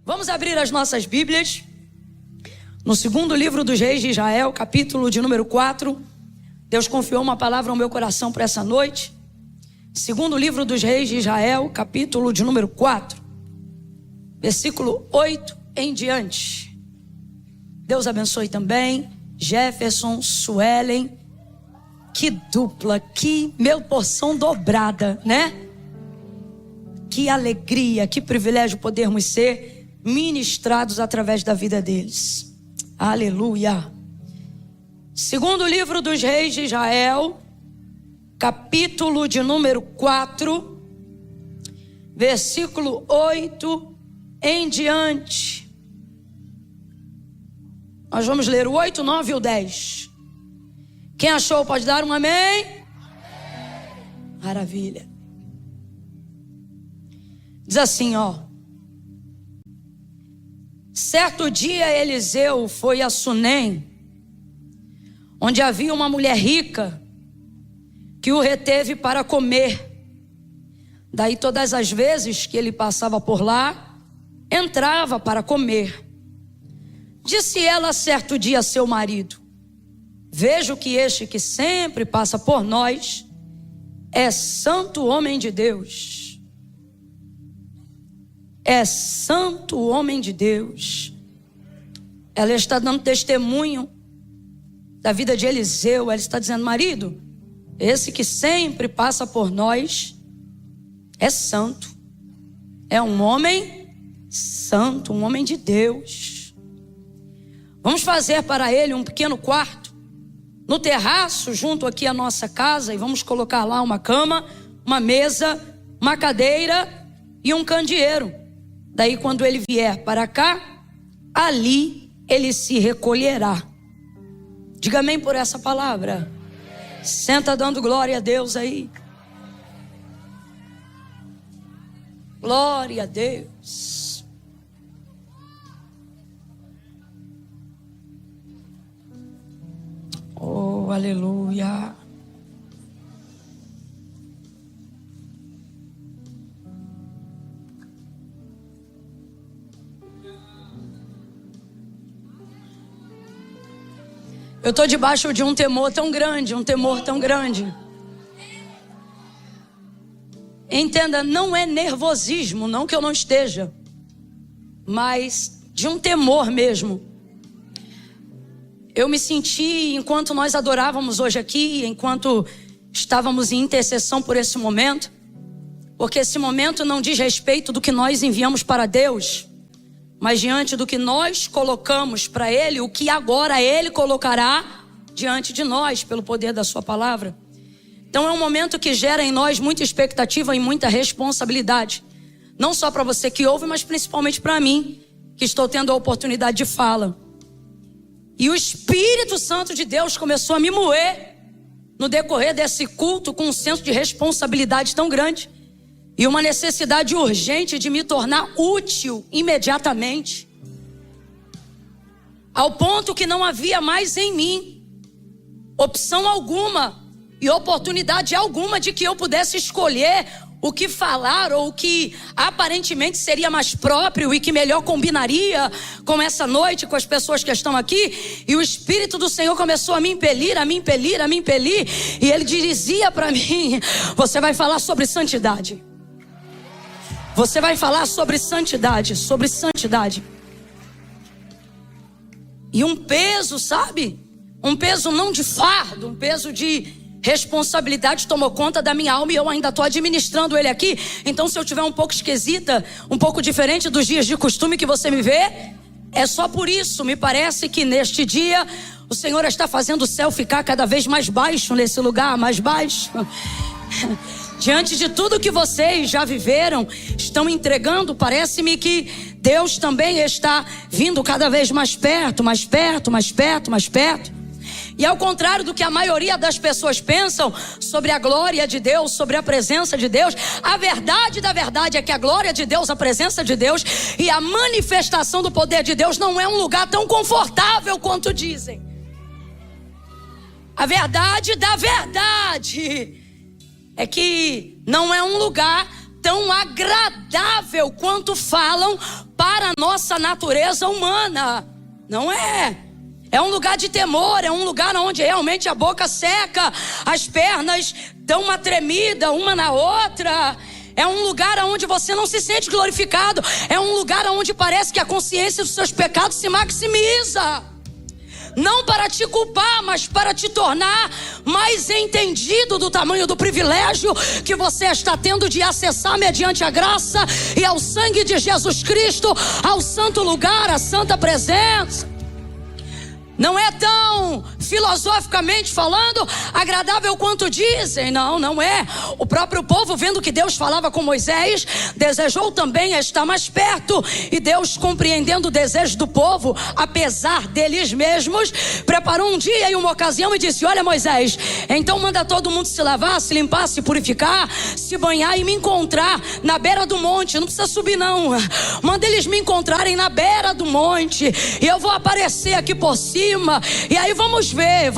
Vamos abrir as nossas Bíblias no segundo livro dos Reis de Israel, capítulo de número 4. Deus confiou uma palavra ao meu coração para essa noite. Segundo livro dos Reis de Israel, capítulo de número 4, versículo 8 em diante. Deus abençoe também Jefferson, Suelen. Que dupla, que meu porção dobrada, né? Que alegria, que privilégio podermos ser ministrados através da vida deles. Aleluia. Segundo livro dos Reis de Israel, capítulo de número 4, versículo 8 em diante. Nós vamos ler o 8, 9 e o 10. Quem achou pode dar um amém? Amém. Maravilha. Diz assim, ó. Certo dia Eliseu foi a Sunem, onde havia uma mulher rica que o reteve para comer. Daí todas as vezes que ele passava por lá, entrava para comer. Disse ela certo dia a seu marido: vejo que este que sempre passa por nós é santo homem de Deus. É santo homem de Deus. Ela está dando testemunho da vida de Eliseu. Ela está dizendo: marido, esse que sempre passa por nós é santo. É um homem santo, um homem de Deus. Vamos fazer para ele um pequeno quarto no terraço, junto aqui à nossa casa, e vamos colocar lá uma cama, uma mesa, uma cadeira e um candeeiro. Daí quando ele vier para cá, ali ele se recolherá. Diga amém por essa palavra. Senta dando glória a Deus aí. Glória a Deus. Oh, aleluia. Eu estou debaixo de um temor tão grande, um temor tão grande. Entenda, não é nervosismo, não que eu não esteja, mas de um temor mesmo. Eu me senti, enquanto nós adorávamos hoje aqui, enquanto estávamos em intercessão por esse momento, porque esse momento não diz respeito do que nós enviamos para Deus, mas diante do que nós colocamos para Ele, o que agora Ele colocará diante de nós, pelo poder da sua palavra. Então é um momento que gera em nós muita expectativa e muita responsabilidade. Não só para você que ouve, mas principalmente para mim, que estou tendo a oportunidade de fala. E o Espírito Santo de Deus começou a me moer no decorrer desse culto, com um senso de responsabilidade tão grande e uma necessidade urgente de me tornar útil imediatamente, ao ponto que não havia mais em mim opção alguma e oportunidade alguma de que eu pudesse escolher o que falar ou o que aparentemente seria mais próprio e que melhor combinaria com essa noite, com as pessoas que estão aqui. E o Espírito do Senhor começou a me impelir, a me impelir, a me impelir. E Ele dizia para mim: você vai falar sobre santidade. Você vai falar sobre santidade, sobre santidade. E um peso, sabe? Um peso não de fardo, um peso de responsabilidade tomou conta da minha alma, e eu ainda estou administrando ele aqui. Então se eu estiver um pouco esquisita, um pouco diferente dos dias de costume que você me vê, é só por isso. Me parece que neste dia o Senhor está fazendo o céu ficar cada vez mais baixo nesse lugar, mais baixo. Diante de tudo que vocês já viveram, estão entregando, parece-me que Deus também está vindo cada vez mais perto, mais perto, mais perto, mais perto. E ao contrário do que a maioria das pessoas pensam sobre a glória de Deus, sobre a presença de Deus, a verdade da verdade é que a glória de Deus, a presença de Deus e a manifestação do poder de Deus não é um lugar tão confortável quanto dizem. A verdade da verdade é que não é um lugar tão agradável quanto falam para a nossa natureza humana. Não é. É um lugar de temor, é um lugar onde realmente a boca seca, as pernas dão uma tremida uma na outra. É um lugar onde você não se sente glorificado. É um lugar onde parece que a consciência dos seus pecados se maximiza. Não para te culpar, mas para te tornar mais entendido do tamanho do privilégio que você está tendo de acessar mediante a graça e ao sangue de Jesus Cristo, ao santo lugar, à santa presença. Não é tão, filosoficamente falando, agradável quanto dizem. Não, não é. O próprio povo, vendo que Deus falava com Moisés, desejou também estar mais perto. E Deus, compreendendo o desejo do povo, apesar deles mesmos, preparou um dia e uma ocasião e disse: olha, Moisés, então manda todo mundo se lavar, se limpar, se purificar, se banhar e me encontrar na beira do monte. Não precisa subir não. Manda eles me encontrarem na beira do monte e eu vou aparecer aqui por cima. E aí vamos ver,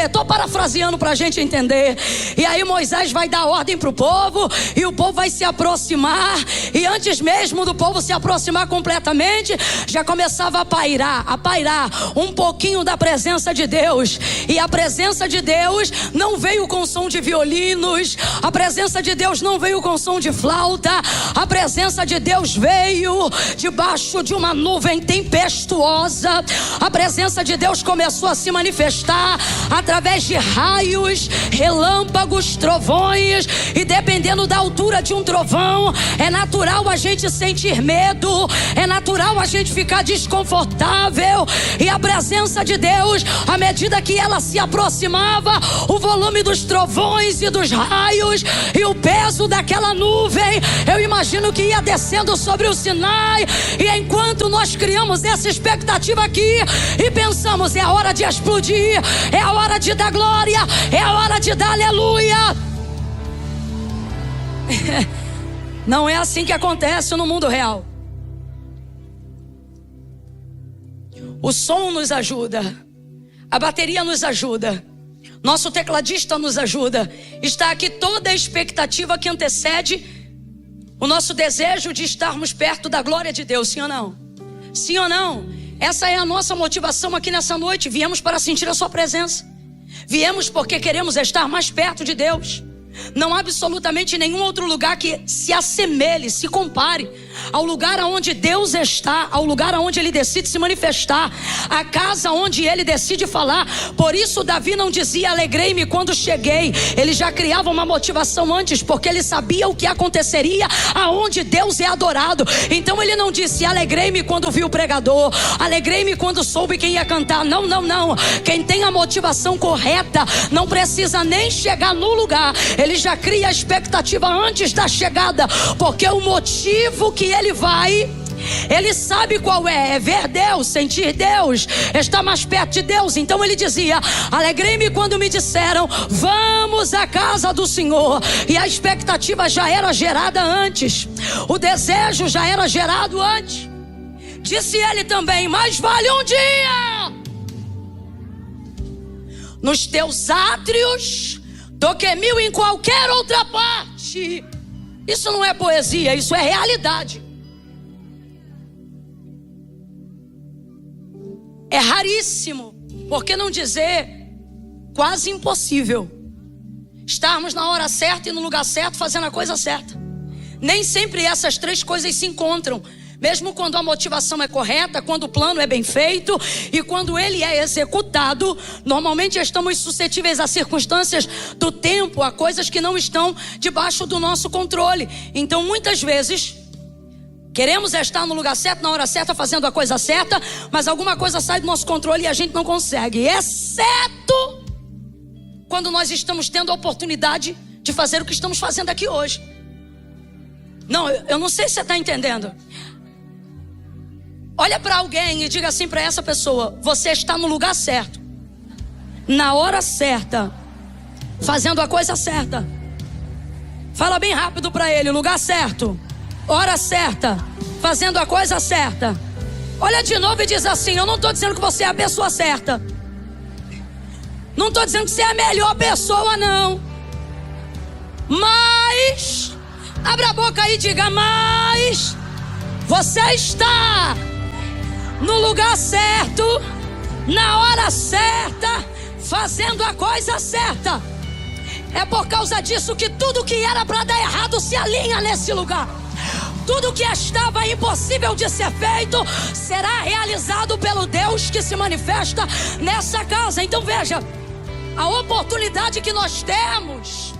estou parafraseando para a gente entender. E aí Moisés vai dar ordem para o povo, e o povo vai se aproximar, e antes mesmo do povo se aproximar completamente, já começava a pairar um pouquinho da presença de Deus. E a presença de Deus não veio com som de violinos, a presença de Deus não veio com som de flauta, a presença de Deus veio debaixo de uma nuvem tempestuosa. A presença de Deus começou a se manifestar através de raios, relâmpagos, trovões, e dependendo da altura de um trovão, é natural a gente sentir medo, é natural a gente ficar desconfortável. E a presença de Deus, à medida que ela se aproximava, o volume dos trovões e dos raios e o peso daquela nuvem, eu imagino que ia descendo sobre o Sinai. E enquanto nós criamos essa expectativa aqui e pensamos: é a hora de explodir, é a hora de dar glória, é a hora de dar aleluia. Não é assim que acontece no mundo real. O som nos ajuda, a bateria nos ajuda, nosso tecladista nos ajuda. Está aqui toda a expectativa que antecede o nosso desejo de estarmos perto da glória de Deus. Sim ou não? Sim ou não? Essa é a nossa motivação aqui nessa noite. Viemos para sentir a sua presença. Viemos porque queremos estar mais perto de Deus. Não há absolutamente nenhum outro lugar que se assemelhe, se compare ao lugar onde Deus está, ao lugar onde Ele decide se manifestar, a casa onde Ele decide falar. Por isso Davi não dizia: alegrei-me quando cheguei. Ele já criava uma motivação antes, porque ele sabia o que aconteceria aonde Deus é adorado. Então ele não disse: alegrei-me quando vi o pregador, alegrei-me quando soube quem ia cantar. Não, não, não. Quem tem a motivação correta não precisa nem chegar no lugar. Ele já cria a expectativa antes da chegada, porque o motivo que ele vai, ele sabe qual é ver Deus, sentir Deus, estar mais perto de Deus. Então ele dizia: alegrei-me quando me disseram: vamos à casa do Senhor. E a expectativa já era gerada antes, o desejo já era gerado antes. Disse ele também: mais vale um dia nos teus átrios do que 1000 em qualquer outra parte. Isso não é poesia, isso é realidade. É raríssimo, por que não dizer quase impossível, estarmos na hora certa e no lugar certo, fazendo a coisa certa. Nem sempre essas três coisas se encontram. Mesmo quando a motivação é correta, quando o plano é bem feito e quando ele é executado, normalmente estamos suscetíveis a circunstâncias do tempo, a coisas que não estão debaixo do nosso controle. Então muitas vezes queremos estar no lugar certo, na hora certa, fazendo a coisa certa, mas alguma coisa sai do nosso controle e a gente não consegue, exceto quando nós estamos tendo a oportunidade de fazer o que estamos fazendo aqui hoje. Não, eu não sei se você está entendendo. Olha para alguém e diga assim para essa pessoa: você está no lugar certo, na hora certa, fazendo a coisa certa. Fala bem rápido para ele: lugar certo, hora certa, fazendo a coisa certa. Olha de novo e diz assim: eu não estou dizendo que você é a pessoa certa, não estou dizendo que você é a melhor pessoa, não. Mas abra a boca aí e diga: mas Você está no lugar certo, na hora certa, fazendo a coisa certa. É por causa disso que tudo que era para dar errado se alinha nesse lugar. Tudo que estava impossível de ser feito será realizado pelo Deus que se manifesta nessa casa. Então veja, a oportunidade que nós temos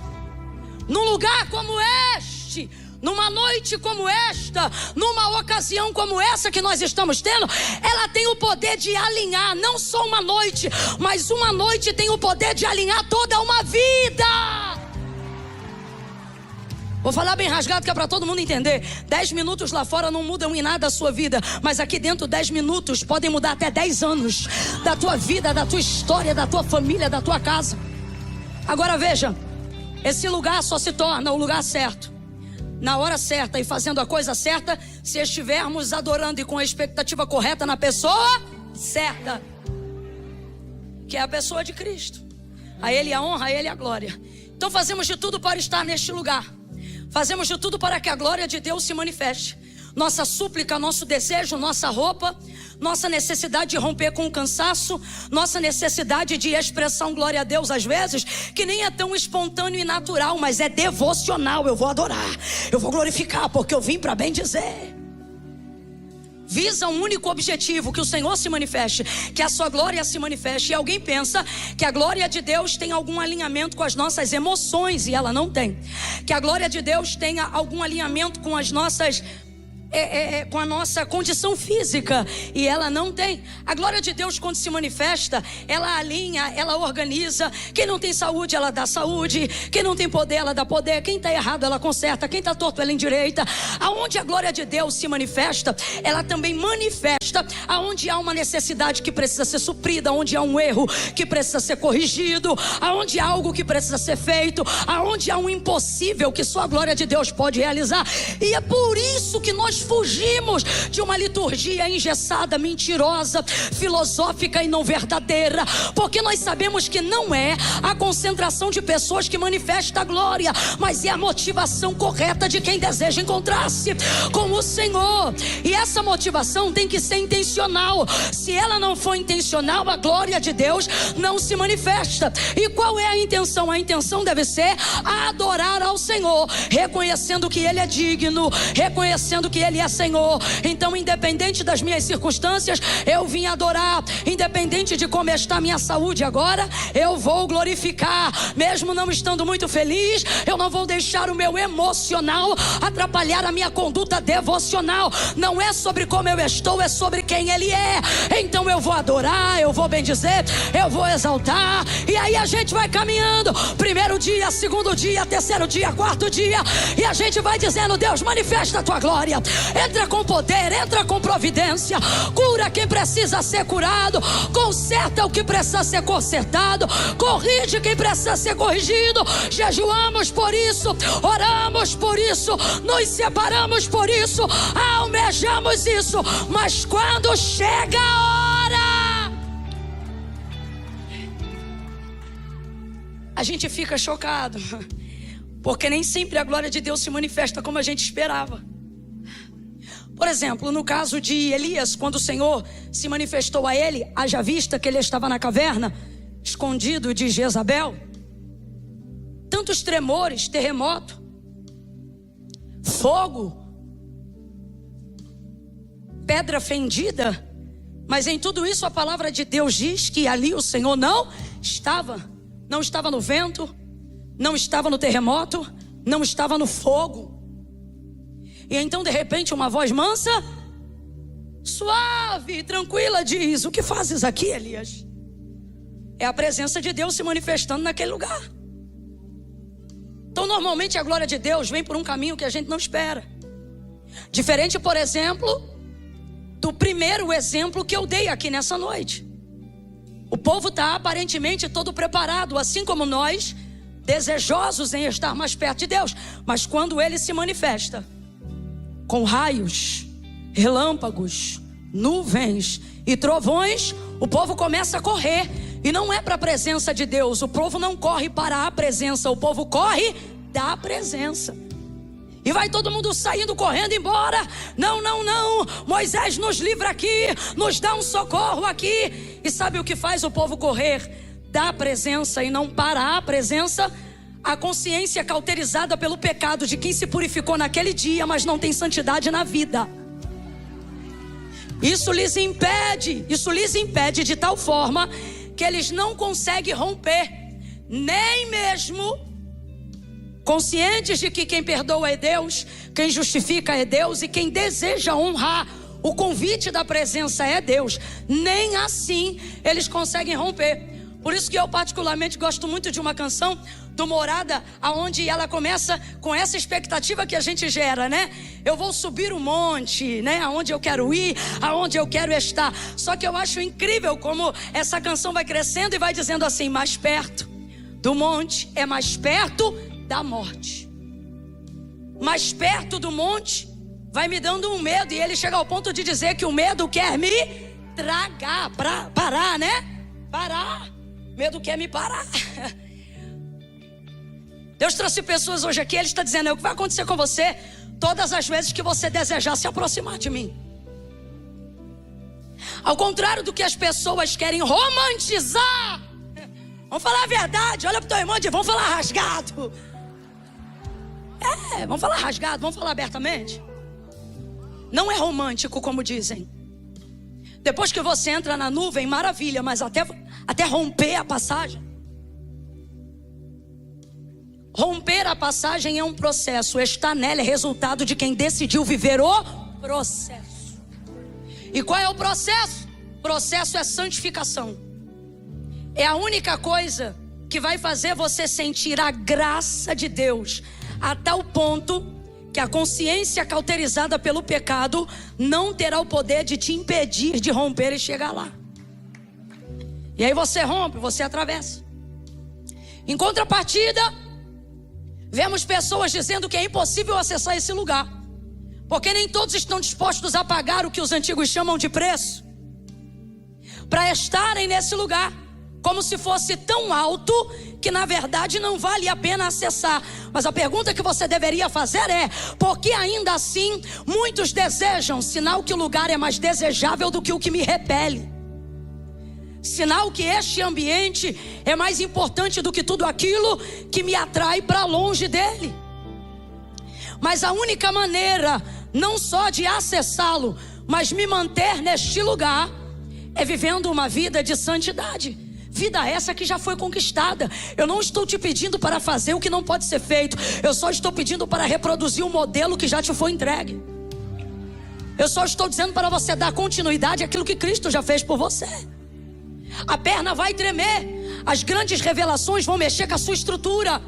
num lugar como este, numa noite como esta, numa ocasião como essa que nós estamos tendo, ela tem o poder de alinhar não só uma noite, mas uma noite tem o poder de alinhar toda uma vida. Vou falar bem rasgado que é para todo mundo entender. 10 minutos lá fora não mudam em nada a sua vida, mas aqui dentro 10 minutos podem mudar até 10 anos da tua vida, da tua história, da tua família, da tua casa. Agora veja, esse lugar só se torna o lugar certo, na hora certa e fazendo a coisa certa, se estivermos adorando e com a expectativa correta na pessoa certa, que é a pessoa de Cristo. A Ele a honra, a Ele a glória. Então fazemos de tudo para estar neste lugar. Fazemos de tudo para que a glória de Deus se manifeste. Nossa súplica, nosso desejo, nossa roupa, nossa necessidade de romper com o cansaço, nossa necessidade de expressão glória a Deus às vezes, que nem é tão espontâneo e natural, mas é devocional. Eu vou adorar, eu vou glorificar, porque eu vim para bem dizer. Visa um único objetivo, que o Senhor se manifeste, que a sua glória se manifeste. E alguém pensa que a glória de Deus tem algum alinhamento com as nossas emoções, e ela não tem. Que a glória de Deus tenha algum alinhamento com as nossas com a nossa condição física, e ela não tem. A glória de Deus, quando se manifesta, ela alinha, ela organiza. Quem não tem saúde, ela dá saúde. Quem não tem poder, ela dá poder. Quem está errado, ela conserta. Quem está torto, ela endireita. Aonde a glória de Deus se manifesta, ela também manifesta aonde há uma necessidade que precisa ser suprida, aonde há um erro que precisa ser corrigido, aonde há algo que precisa ser feito, aonde há um impossível que só a glória de Deus pode realizar. E é por isso que nós fugimos de uma liturgia engessada, mentirosa, filosófica e não verdadeira, porque nós sabemos que não é a concentração de pessoas que manifesta a glória, mas é a motivação correta de quem deseja encontrar-se com o Senhor. E essa motivação tem que ser intencional. Se ela não for intencional, a glória de Deus não se manifesta. E qual é a intenção? A intenção deve ser adorar ao Senhor, reconhecendo que Ele é digno, reconhecendo que Ele é Senhor. Então, independente das minhas circunstâncias, eu vim adorar. Independente de como está a minha saúde agora, eu vou glorificar. Mesmo não estando muito feliz, eu não vou deixar o meu emocional atrapalhar a minha conduta devocional. Não é sobre como eu estou, é sobre quem Ele é. Então eu vou adorar, eu vou bendizer, eu vou exaltar. E aí a gente vai caminhando. Primeiro dia, segundo dia, terceiro dia, quarto dia, e a gente vai dizendo: Deus, manifesta a tua glória. Entra com poder, entra com providência. Cura quem precisa ser curado, conserta o que precisa ser consertado, corrige quem precisa ser corrigido. Jejuamos por isso, oramos por isso, nos separamos por isso, almejamos isso. Mas quando chega a hora, a gente fica chocado, porque nem sempre a glória de Deus se manifesta como a gente esperava. Por exemplo, no caso de Elias, quando o Senhor se manifestou a ele, haja vista que ele estava na caverna, escondido de Jezabel. Tantos tremores, terremoto, fogo, pedra fendida. Mas em tudo isso a palavra de Deus diz que ali o Senhor não estava. Não estava no vento, não estava no terremoto, não estava no fogo. E então de repente uma voz mansa, suave e tranquila diz: o que fazes aqui, Elias? É a presença de Deus se manifestando naquele lugar. Então normalmente a glória de Deus vem por um caminho que a gente não espera. Diferente, por exemplo, do primeiro exemplo que eu dei aqui nessa noite. O povo está aparentemente todo preparado, assim como nós, desejosos em estar mais perto de Deus. Mas quando Ele se manifesta com raios, relâmpagos, nuvens e trovões, o povo começa a correr. E não é para a presença de Deus. O povo não corre para a presença, o povo corre da presença. E vai todo mundo saindo, correndo embora. Não, não, não. Moisés nos livra aqui, nos dá um socorro aqui. E sabe o que faz o povo correr da presença e não para a presença? A consciência cauterizada pelo pecado de quem se purificou naquele dia, mas não tem santidade na vida. Isso lhes impede de tal forma que eles não conseguem romper, nem mesmo conscientes de que quem perdoa é Deus, quem justifica é Deus e quem deseja honrar o convite da presença é Deus. Nem assim eles conseguem romper. Por isso que eu particularmente gosto muito de uma canção do Morada, aonde ela começa com essa expectativa que a gente gera, né? Eu vou subir o monte, né? Aonde eu quero ir, aonde eu quero estar. Só que eu acho incrível como essa canção vai crescendo e vai dizendo assim: mais perto do monte é mais perto da morte. Mais perto do monte vai me dando um medo, e ele chega ao ponto de dizer que o medo quer me tragar, parar, né? Parar. Medo quer me parar. Deus trouxe pessoas hoje aqui, Ele está dizendo: é o que vai acontecer com você todas as vezes que você desejar se aproximar de mim. Ao contrário do que as pessoas querem romantizar, vamos falar a verdade. Olha para o teu irmão e diz: vamos falar rasgado. Vamos falar rasgado, vamos falar abertamente. Não é romântico como dizem. Depois que você entra na nuvem, maravilha, mas até romper a passagem. Romper a passagem é um processo. Estar nela é resultado de quem decidiu viver o processo. E qual é o processo? O processo é santificação. É a única coisa que vai fazer você sentir a graça de Deus a tal ponto que a consciência cauterizada pelo pecado não terá o poder de te impedir de romper e chegar lá. E aí você rompe, você atravessa. Em contrapartida, vemos pessoas dizendo que é impossível acessar esse lugar, porque nem todos estão dispostos a pagar o que os antigos chamam de preço para estarem nesse lugar, como se fosse tão alto que na verdade não vale a pena acessar. Mas a pergunta que você deveria fazer é: por que ainda assim muitos desejam? Sinal que o lugar é mais desejável do que o que me repele. Sinal que este ambiente é mais importante do que tudo aquilo que me atrai para longe dele. Mas a única maneira, não só de acessá-lo, mas me manter neste lugar, é vivendo uma vida de santidade. Vida essa que já foi conquistada. Eu não estou te pedindo para fazer o que não pode ser feito. Eu só estou pedindo para reproduzir um modelo que já te foi entregue. Eu só estou dizendo para você dar continuidade àquilo que Cristo já fez por você. A perna vai tremer. As grandes revelações vão mexer com a sua estrutura.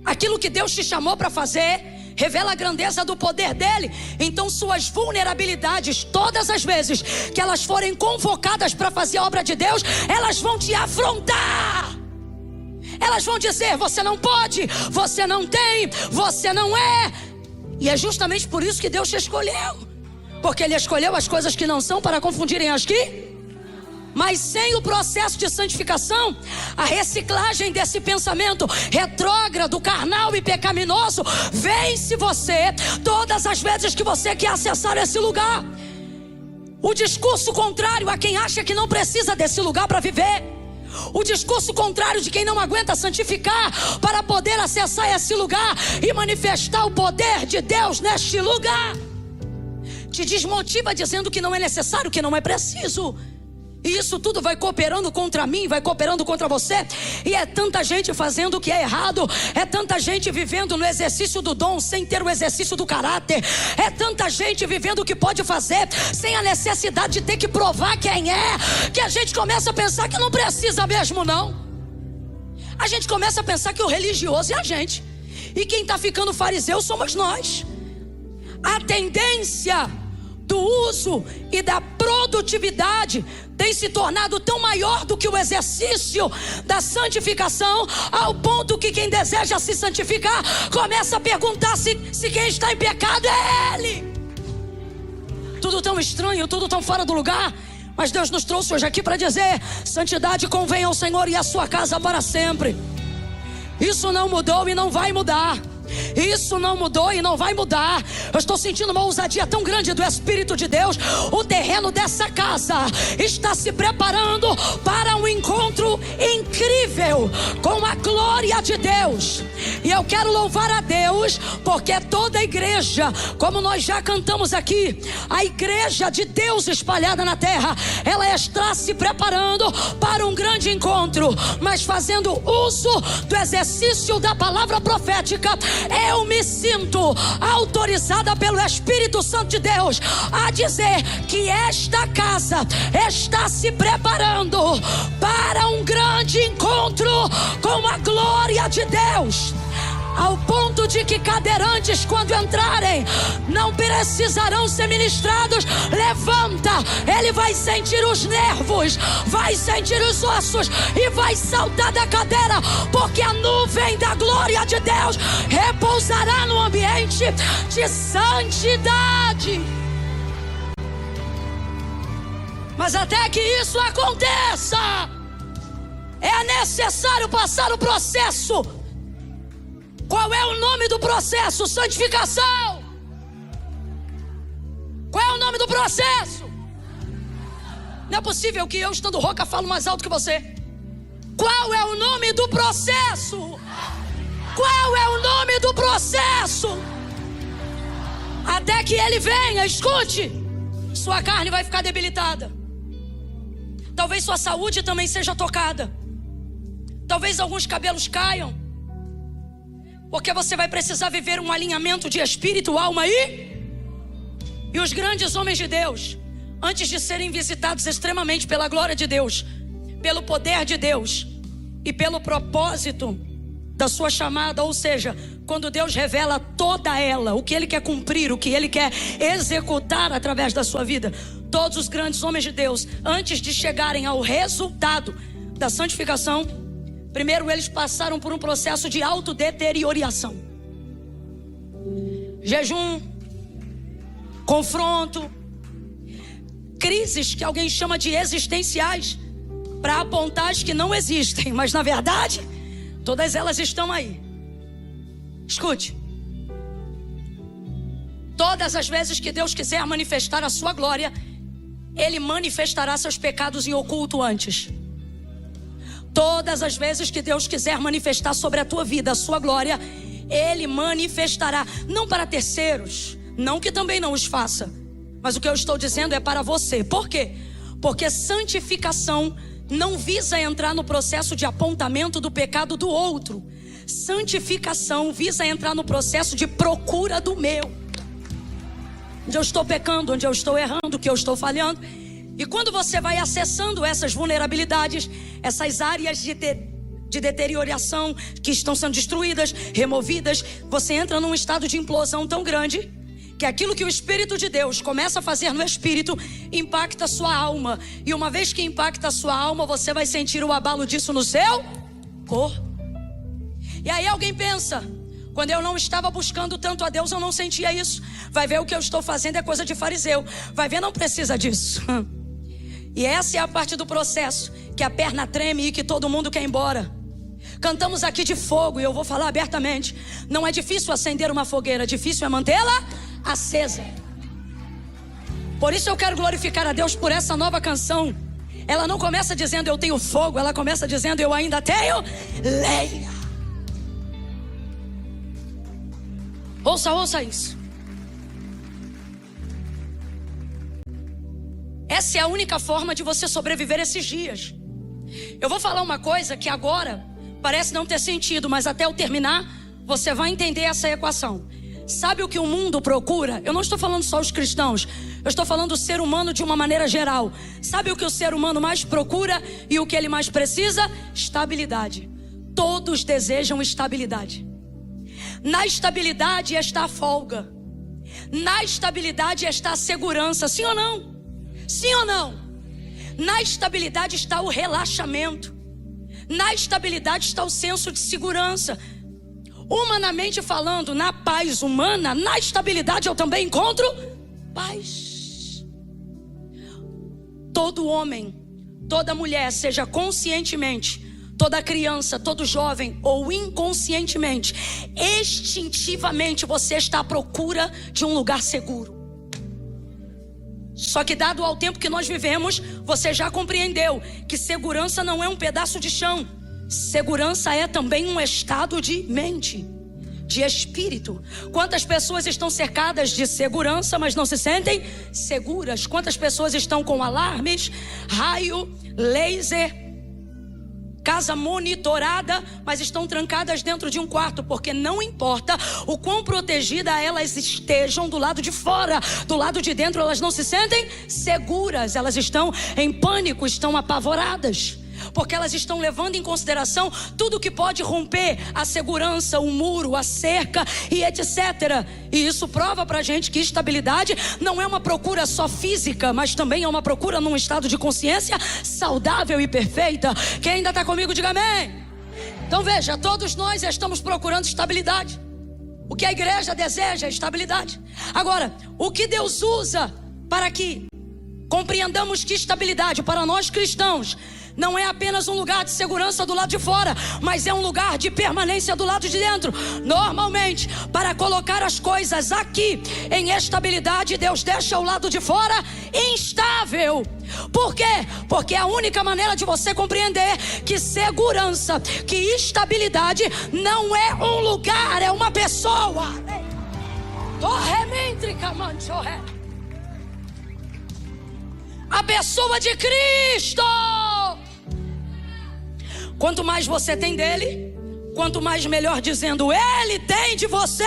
Aquilo que Deus te chamou para fazer revela a grandeza do poder dele. Então suas vulnerabilidades, todas as vezes que elas forem convocadas para fazer a obra de Deus, elas vão te afrontar. Elas vão dizer: você não pode, você não tem, você não é. E é justamente por isso que Deus te escolheu, porque Ele escolheu as coisas que não são para confundirem as que... Mas sem o processo de santificação, a reciclagem desse pensamento retrógrado, carnal e pecaminoso vence você todas as vezes que você quer acessar esse lugar. O discurso contrário a quem acha que não precisa desse lugar para viver. O discurso contrário de quem não aguenta santificar para poder acessar esse lugar e manifestar o poder de Deus neste lugar, te desmotiva dizendo que não é necessário, que não é preciso. E isso tudo vai cooperando contra mim, vai cooperando contra você. E é tanta gente fazendo o que é errado. É tanta gente vivendo no exercício do dom sem ter o exercício do caráter. É tanta gente vivendo o que pode fazer sem a necessidade de ter que provar quem é, que a gente começa a pensar que não precisa mesmo não. A gente começa a pensar que o religioso é a gente, e quem está ficando fariseu somos nós. A tendência do uso e da produtividade tem se tornado tão maior do que o exercício da santificação, ao ponto que quem deseja se santificar começa a perguntar se quem está em pecado é ele. Tudo tão estranho, tudo tão fora do lugar. Mas Deus nos trouxe hoje aqui para dizer: santidade convém ao Senhor e à sua casa para sempre. Isso não mudou e não vai mudar. Isso não mudou e não vai mudar. Eu estou sentindo uma ousadia tão grande do Espírito de Deus. O terreno dessa casa está se preparando para um encontro incrível com a glória de Deus. E eu quero louvar a Deus, porque toda a igreja, como nós já cantamos aqui, a igreja de Deus espalhada na terra, ela está se preparando para um grande encontro, mas fazendo uso do exercício da palavra profética. Eu me sinto autorizada pelo Espírito Santo de Deus a dizer que esta casa está se preparando para um grande encontro com a glória de Deus, ao ponto de que cadeirantes, quando entrarem, não precisarão ser ministrados. Levanta, ele vai sentir os nervos, vai sentir os ossos e vai saltar da cadeira, porque a nuvem da glória de Deus repousará no ambiente de santidade. Mas até que isso aconteça, é necessário passar o processo. Qual é o nome do processo? Santificação. Qual é o nome do processo? Não é possível que eu, estando rouca, falo mais alto que você. Qual é o nome do processo? Qual é o nome do processo? Até que ele venha, escute, sua carne vai ficar debilitada. Talvez sua saúde também seja tocada. Talvez alguns cabelos caiam, porque você vai precisar viver um alinhamento de espírito, alma e os grandes homens de Deus, antes de serem visitados extremamente pela glória de Deus, pelo poder de Deus e pelo propósito da sua chamada, ou seja, quando Deus revela toda ela, o que Ele quer cumprir, o que Ele quer executar através da sua vida, todos os grandes homens de Deus, antes de chegarem ao resultado da santificação, primeiro eles passaram por um processo de autodeterioração. Jejum, confronto, crises que alguém chama de existenciais, para apontar as que não existem, mas na verdade todas elas estão aí. Escute, todas as vezes que Deus quiser manifestar a sua glória, Ele manifestará seus pecados em oculto antes. Todas as vezes que Deus quiser manifestar sobre a tua vida a sua glória, Ele manifestará, não para terceiros, não que também não os faça, mas o que eu estou dizendo é para você. Por quê? Porque santificação não visa entrar no processo de apontamento do pecado do outro. Santificação visa entrar no processo de procura do meu, onde eu estou pecando, onde eu estou errando, o que eu estou falhando. E quando você vai acessando essas vulnerabilidades, essas áreas de deterioração que estão sendo destruídas, removidas, você entra num estado de implosão tão grande que aquilo que o Espírito de Deus começa a fazer no Espírito impacta a sua alma. E uma vez que impacta a sua alma, você vai sentir o abalo disso no seu corpo. E aí alguém pensa, quando eu não estava buscando tanto a Deus, eu não sentia isso. Vai ver, o que eu estou fazendo é coisa de fariseu. Vai ver, não precisa disso. E essa é a parte do processo, que a perna treme e que todo mundo quer ir embora. Cantamos aqui de fogo, e eu vou falar abertamente. Não é difícil acender uma fogueira, difícil é mantê-la acesa. Por isso eu quero glorificar a Deus por essa nova canção. Ela não começa dizendo eu tenho fogo, ela começa dizendo eu ainda tenho lenha. Ouça isso. Essa é a única forma de você sobreviver esses dias. Eu vou falar uma coisa que agora parece não ter sentido, mas até eu terminar, você vai entender essa equação. Sabe o que o mundo procura? Eu não estou falando só os cristãos, eu estou falando do ser humano de uma maneira geral. Sabe o que o ser humano mais procura e o que ele mais precisa? Estabilidade. Todos desejam estabilidade. Na estabilidade está a folga. Na estabilidade está a segurança. Sim ou não? Sim ou não? Na estabilidade está o relaxamento. Na estabilidade está o senso de segurança. Humanamente falando, na paz humana, na estabilidade eu também encontro paz. Todo homem, toda mulher, seja conscientemente, toda criança, todo jovem, ou inconscientemente, instintivamente, você está à procura de um lugar seguro. Só que dado ao tempo que nós vivemos, você já compreendeu que segurança não é um pedaço de chão. Segurança é também um estado de mente, de espírito. Quantas pessoas estão cercadas de segurança, mas não se sentem seguras? Quantas pessoas estão com alarmes, raio, laser, casa monitorada, mas estão trancadas dentro de um quarto, porque não importa o quão protegidas elas estejam do lado de fora, do lado de dentro elas não se sentem seguras. Elas estão em pânico, estão apavoradas, porque elas estão levando em consideração tudo que pode romper a segurança, o muro, a cerca e etc. E isso prova pra gente que estabilidade não é uma procura só física, mas também é uma procura num estado de consciência saudável e perfeita. Quem ainda está comigo, diga amém. Então veja, todos nós estamos procurando estabilidade. O que a igreja deseja é estabilidade. Agora, o que Deus usa para que compreendamos que estabilidade para nós cristãos não é apenas um lugar de segurança do lado de fora, mas é um lugar de permanência do lado de dentro. Normalmente, para colocar as coisas aqui em estabilidade, Deus deixa o lado de fora instável. Por quê? Porque é a única maneira de você compreender que segurança, que estabilidade não é um lugar, é uma pessoa. A pessoa de Cristo. Quanto mais você tem dele, quanto mais, melhor dizendo, ele tem de você,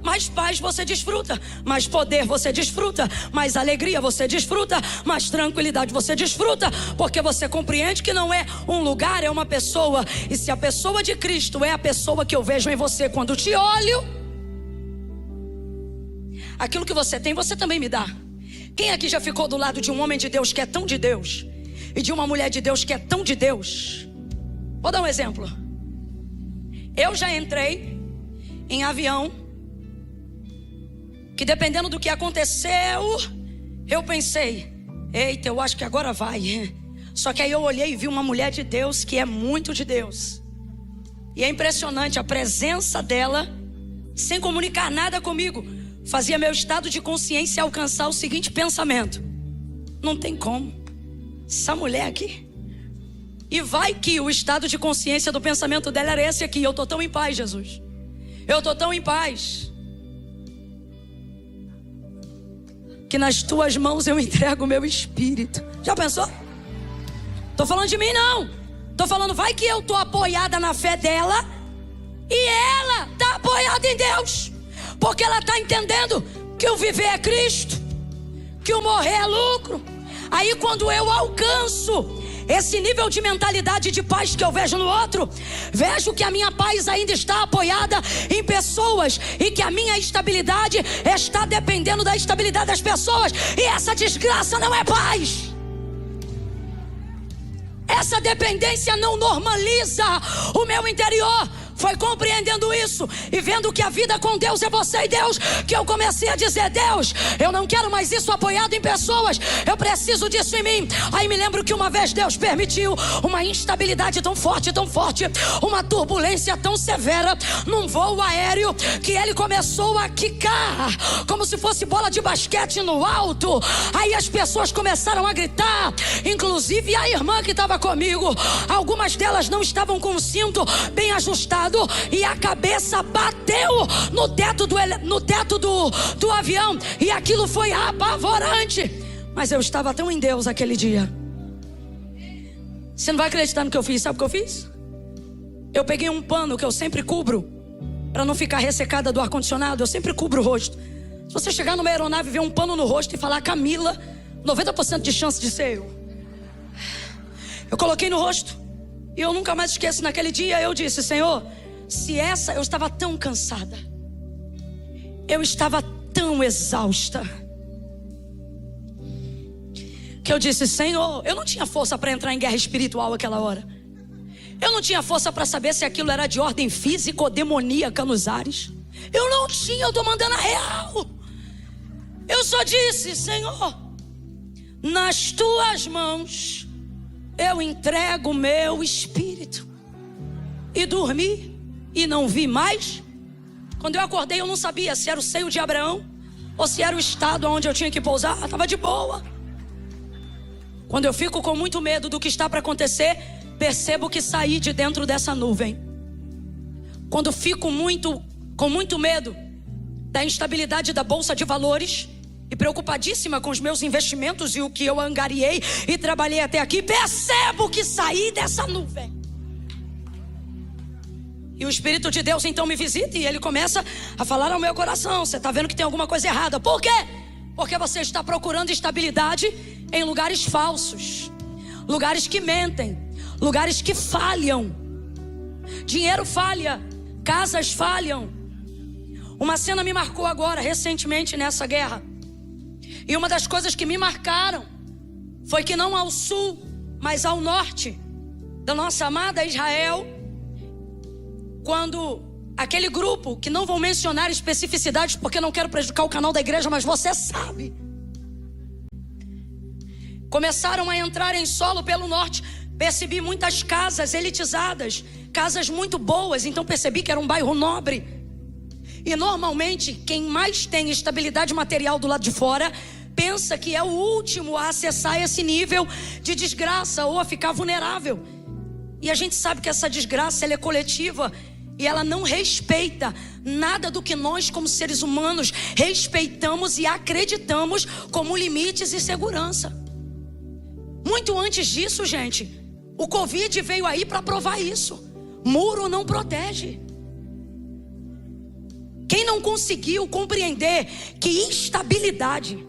mais paz você desfruta, mais poder você desfruta, mais alegria você desfruta, mais tranquilidade você desfruta, porque você compreende que não é um lugar, é uma pessoa. E se a pessoa de Cristo é a pessoa que eu vejo em você quando te olho, aquilo que você tem, você também me dá. Quem aqui já ficou do lado de um homem de Deus que é tão de Deus e de uma mulher de Deus que é tão de Deus? Vou dar um exemplo. Eu já entrei em avião que, dependendo do que aconteceu, eu pensei, eita, eu acho que agora vai. Só que aí eu olhei e vi uma mulher de Deus que é muito de Deus. E é impressionante a presença dela, sem comunicar nada comigo, fazia meu estado de consciência alcançar o seguinte pensamento: não tem como, essa mulher aqui. E vai que o estado de consciência do pensamento dela era esse aqui: eu tô tão em paz, Jesus, eu tô tão em paz, que nas tuas mãos eu entrego o meu espírito. Já pensou? Tô falando de mim não, tô falando, vai que eu tô apoiada na fé dela e ela tá apoiada em Deus, porque ela tá entendendo que o viver é Cristo, que o morrer é lucro. Aí quando eu alcanço esse nível de mentalidade de paz que eu vejo no outro, vejo que a minha paz ainda está apoiada em pessoas e que a minha estabilidade está dependendo da estabilidade das pessoas. E essa desgraça não é paz. Essa dependência não normaliza o meu interior. Foi compreendendo isso e vendo que a vida com Deus é você e Deus, que eu comecei a dizer: Deus, eu não quero mais isso apoiado em pessoas, eu preciso disso em mim. Aí me lembro que uma vez Deus permitiu uma instabilidade tão forte, uma turbulência tão severa num voo aéreo, que ele começou a quicar como se fosse bola de basquete no alto. Aí as pessoas começaram a gritar, inclusive a irmã que estava comigo. Algumas delas não estavam com o cinto bem ajustado e a cabeça bateu no teto do avião, e aquilo foi apavorante. Mas eu estava tão em Deus aquele dia. Você não vai acreditar no que eu fiz. Sabe o que eu fiz? Eu peguei um pano que eu sempre cubro para não ficar ressecada do ar-condicionado. Eu sempre cubro o rosto. Se você chegar numa aeronave e ver um pano no rosto e falar Camila, 90% de chance de ser eu. Eu coloquei no rosto. E eu nunca mais esqueço, naquele dia eu disse: Senhor, eu estava tão cansada, eu estava tão exausta, que eu disse: Senhor, eu não tinha força para entrar em guerra espiritual aquela hora. Eu não tinha força para saber se aquilo era de ordem física ou demoníaca nos ares. Eu não tinha, eu estou mandando a real. Eu só disse: Senhor, nas tuas mãos eu entrego o meu espírito. E dormi e não vi mais. Quando eu acordei, eu não sabia se era o seio de Abraão ou se era o estado onde eu tinha que pousar. Estava de boa. Quando eu fico com muito medo do que está para acontecer, percebo que saí de dentro dessa nuvem. Quando fico com muito medo da instabilidade da bolsa de valores e preocupadíssima com os meus investimentos e o que eu angariei e trabalhei até aqui, percebo que saí dessa nuvem. E o Espírito de Deus então me visita e ele começa a falar ao meu coração: você está vendo que tem alguma coisa errada. Por quê? Porque você está procurando estabilidade em lugares falsos, lugares que mentem, lugares que falham. Dinheiro falha, casas falham. Uma cena me marcou agora, recentemente, nessa guerra. E uma das coisas que me marcaram foi que não ao sul, mas ao norte da nossa amada Israel, quando aquele grupo, que não vou mencionar especificidades porque não quero prejudicar o canal da igreja, mas você sabe, começaram a entrar em solo pelo norte, percebi muitas casas elitizadas, casas muito boas, então percebi que era um bairro nobre. E normalmente quem mais tem estabilidade material do lado de fora pensa que é o último a acessar esse nível de desgraça ou a ficar vulnerável. E a gente sabe que essa desgraça ela é coletiva e ela não respeita nada do que nós como seres humanos respeitamos e acreditamos como limites e segurança. Muito antes disso, gente, o Covid veio aí para provar isso. Muro não protege. Quem não conseguiu compreender que estabilidade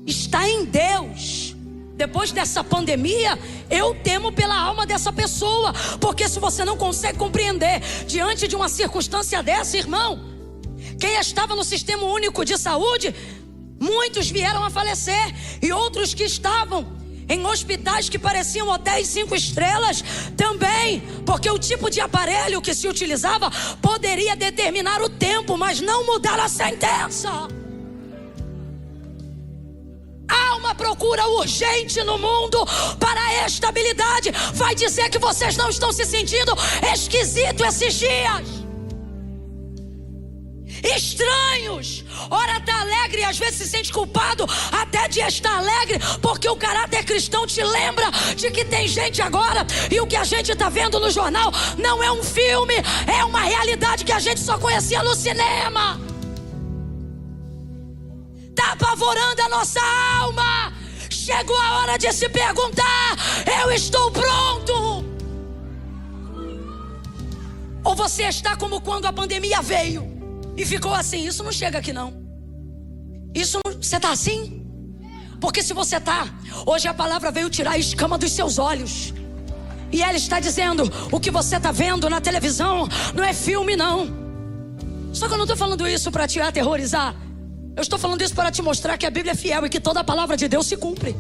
está em Deus, depois dessa pandemia, eu temo pela alma dessa pessoa. Porque se você não consegue compreender diante de uma circunstância dessa, irmão, quem estava no Sistema Único de Saúde, muitos vieram a falecer. E outros que estavam em hospitais que pareciam hotéis 5 estrelas também, porque o tipo de aparelho que se utilizava poderia determinar o tempo, mas não mudar a sentença. Há uma procura urgente no mundo para a estabilidade. Vai dizer que vocês não estão se sentindo esquisito esses dias? Estranhos. Ora está alegre e às vezes se sente culpado até de estar alegre, porque o caráter cristão te lembra de que tem gente agora, e o que a gente está vendo no jornal não é um filme, é uma realidade que a gente só conhecia no cinema. Está apavorando a nossa alma. Chegou a hora de se perguntar: eu estou pronto? Ou você está como quando a pandemia veio e ficou assim? Isso não chega aqui não. Isso não, você está assim? Porque se você está, hoje a palavra veio tirar a escama dos seus olhos. E ela está dizendo: o que você está vendo na televisão não é filme não. Só que eu não estou falando isso para te aterrorizar. Eu estou falando isso para te mostrar que a Bíblia é fiel e que toda a palavra de Deus se cumpre.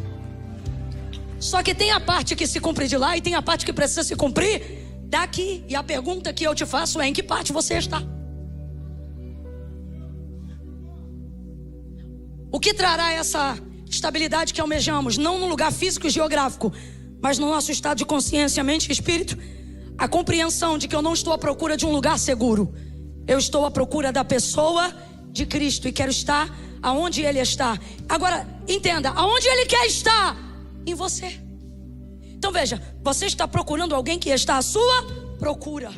Só que tem a parte que se cumpre de lá e tem a parte que precisa se cumprir daqui. E a pergunta que eu te faço é: em que parte você está? O que trará essa estabilidade que almejamos? Não no lugar físico e geográfico, mas no nosso estado de consciência, mente e espírito. A compreensão de que eu não estou à procura de um lugar seguro. Eu estou à procura da pessoa de Cristo e quero estar aonde Ele está. Agora, entenda, aonde Ele quer estar? Em você. Então veja, você está procurando alguém que está à sua procura.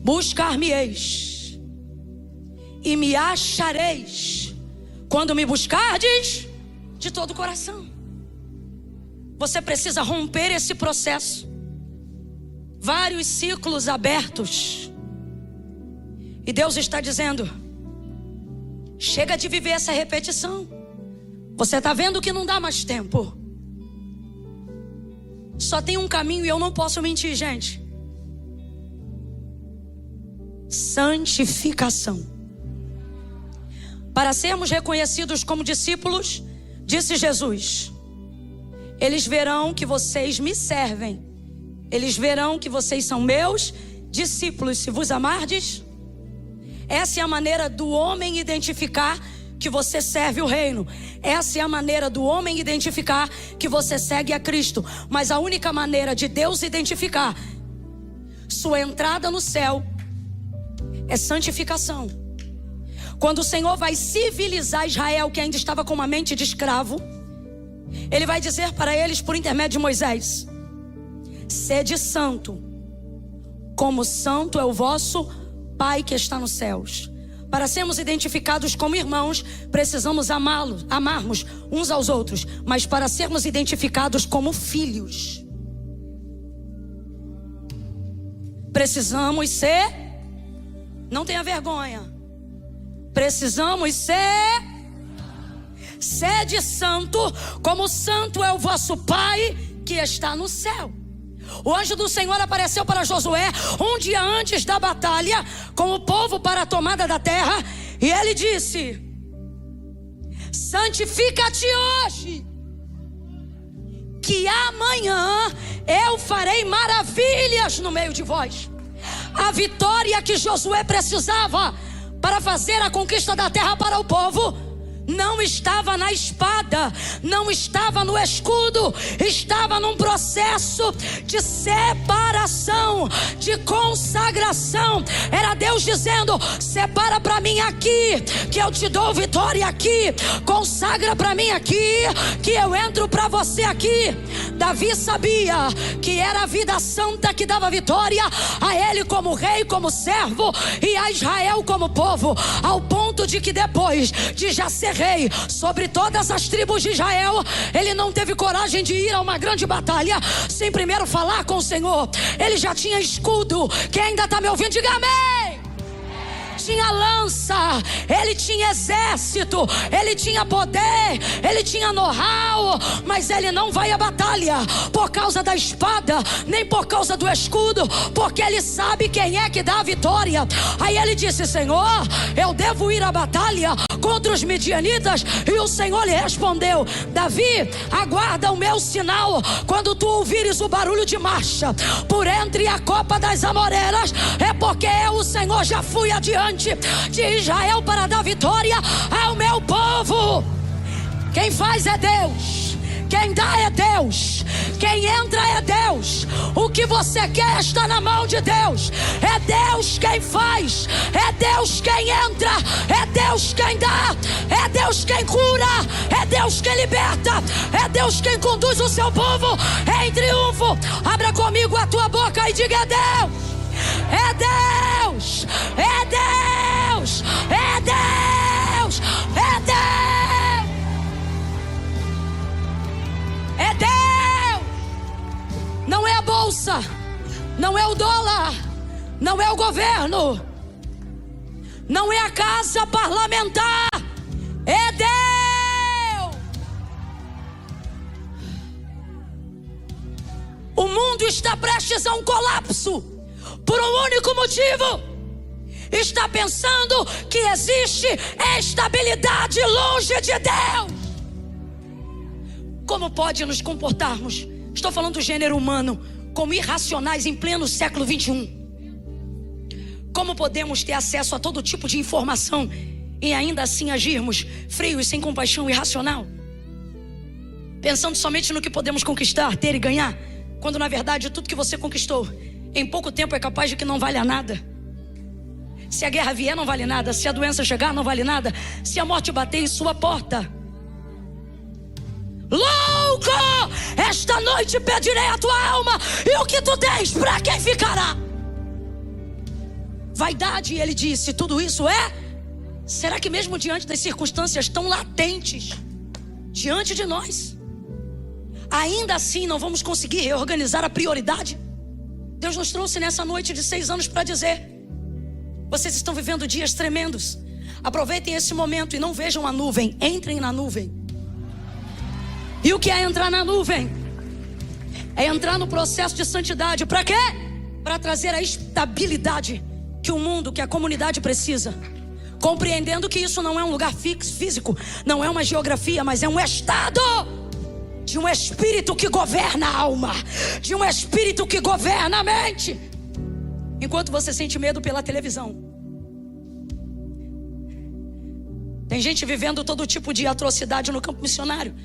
Buscar-me-eis e me achareis quando me buscardes de todo o coração. Você precisa romper esse processo. Vários ciclos abertos. E Deus está dizendo: chega de viver essa repetição. Você está vendo que não dá mais tempo. Só tem um caminho e eu não posso mentir, gente. Santificação. Para sermos reconhecidos como discípulos, disse Jesus: eles verão que vocês me servem. Eles verão que vocês são meus discípulos, se vos amardes. Essa é a maneira do homem identificar que você serve o reino. Essa é a maneira do homem identificar que você segue a Cristo. Mas a única maneira de Deus identificar sua entrada no céu é santificação. Quando o Senhor vai civilizar Israel, que ainda estava com uma mente de escravo, Ele vai dizer para eles por intermédio de Moisés: sede santo, como santo é o vosso Pai que está nos céus. Para sermos identificados como irmãos, precisamos amarmos uns aos outros. Mas para sermos identificados como filhos, precisamos ser, não tenha vergonha, precisamos ser, sede santo, como santo é o vosso Pai que está no céu. O anjo do Senhor apareceu para Josué um dia antes da batalha com o povo para a tomada da terra, e ele disse: santifica-te hoje, que amanhã eu farei maravilhas no meio de vós. A vitória que Josué precisava para fazer a conquista da terra para o povo não estava na espada, não estava no escudo, estava num processo de separação, de consagração. Era Deus dizendo: separa para mim aqui, que eu te dou vitória aqui. Consagra para mim aqui, que eu entro para você aqui. Davi sabia que era a vida santa que dava vitória a ele como rei, como servo, e a Israel como povo, ao ponto de que depois de já ser rei sobre todas as tribos de Israel, ele não teve coragem de ir a uma grande batalha sem primeiro falar com o Senhor. Ele já tinha escudo. Quem ainda está me ouvindo, diga amém. Tinha lança, ele tinha exército, ele tinha poder, ele tinha know-how, mas ele não vai à batalha por causa da espada, nem por causa do escudo, porque ele sabe quem é que dá a vitória. Aí ele disse: Senhor, eu devo ir à batalha contra os midianitas? E o Senhor lhe respondeu: Davi, aguarda o meu sinal. Quando tu ouvires o barulho de marcha por entre a copa das amoreiras, é porque eu, o Senhor, já fui adiante de Israel para dar vitória ao meu povo. Quem faz é Deus, quem dá é Deus, quem entra é Deus. O que você quer está na mão de Deus. É Deus quem faz, é Deus quem entra, é Deus quem dá, é Deus quem cura, é Deus quem liberta, é Deus quem conduz o seu povo em triunfo. Abra comigo a tua boca e diga: é Deus. É Deus, é Deus, é Deus, é Deus, é Deus. Não é a bolsa, não é o dólar, não é o governo, não é a casa parlamentar, é Deus. O mundo está prestes a um colapso por um único motivo: está pensando que existe estabilidade longe de Deus. Como pode nos comportarmos, estou falando do gênero humano, como irracionais em pleno século 21? Como podemos ter acesso a todo tipo de informação e ainda assim agirmos frios, sem compaixão, irracional, pensando somente no que podemos conquistar, ter e ganhar, quando na verdade tudo que você conquistou em pouco tempo é capaz de que não valha nada? Se a guerra vier, não vale nada. Se a doença chegar, não vale nada. Se a morte bater em sua porta, louco, esta noite pedirei a tua alma, e o que tu tens, para quem ficará? Vaidade, ele disse, tudo isso é? Será que mesmo diante das circunstâncias tão latentes diante de nós, ainda assim não vamos conseguir reorganizar a prioridade? Deus nos trouxe nessa noite de 6 anos para dizer: vocês estão vivendo dias tremendos. Aproveitem esse momento e não vejam a nuvem, entrem na nuvem. E o que é entrar na nuvem? É entrar no processo de santidade. Para quê? Para trazer a estabilidade que o mundo, que a comunidade precisa. Compreendendo que isso não é um lugar físico, não é uma geografia, mas é um estado de um espírito que governa a alma, de um espírito que governa a mente. Enquanto você sente medo pela televisão, Tem gente vivendo todo tipo de atrocidade no campo missionário.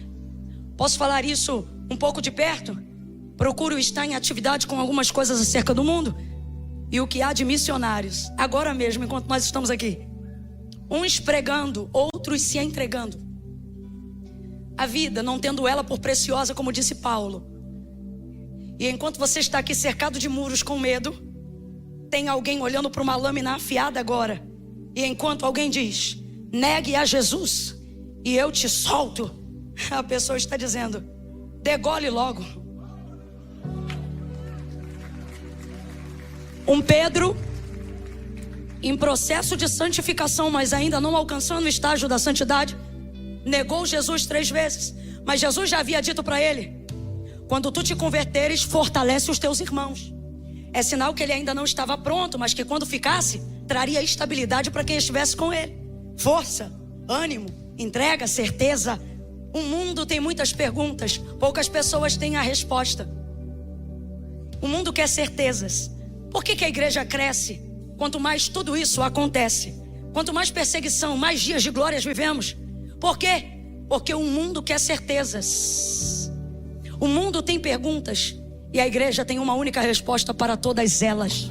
Posso falar isso um pouco de perto? Procuro estar em atividade com algumas coisas acerca do mundo. E o que há de missionários, agora mesmo, enquanto nós estamos aqui, uns pregando, outros se entregando. A vida, não tendo ela por preciosa, como disse Paulo. E enquanto você está aqui cercado de muros com medo, tem alguém olhando para uma lâmina afiada agora. E enquanto alguém diz: negue a Jesus e eu te solto, a pessoa está dizendo: degole logo. Um Pedro em processo de santificação, mas ainda não alcançando o estágio da santidade, negou Jesus 3 vezes. Mas Jesus já havia dito para ele: quando tu te converteres, fortalece os teus irmãos. É sinal que ele ainda não estava pronto, mas que quando ficasse, traria estabilidade para quem estivesse com ele. Força, ânimo, entrega, certeza. O mundo tem muitas perguntas, poucas pessoas têm a resposta. O mundo quer certezas. Por que a igreja cresce? Quanto mais tudo isso acontece, quanto mais perseguição, mais dias de glórias vivemos. Por quê? Porque o mundo quer certezas. O mundo tem perguntas e a igreja tem uma única resposta para todas elas: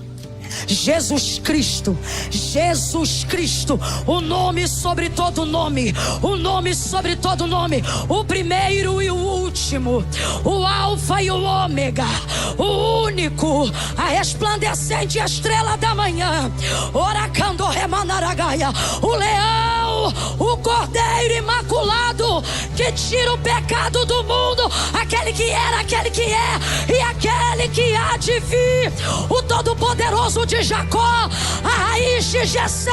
Jesus Cristo. Jesus Cristo, o nome sobre todo nome, o nome sobre todo nome, o primeiro e o último, o alfa e o ômega, o único, a resplandecente estrela da manhã, oracando remanaragaia, o leão, o cordeiro imaculado que tira o pecado do mundo, aquele que era, aquele que é e aquele que há de vir, o todo-poderoso de Jacó, a raiz de Jessé,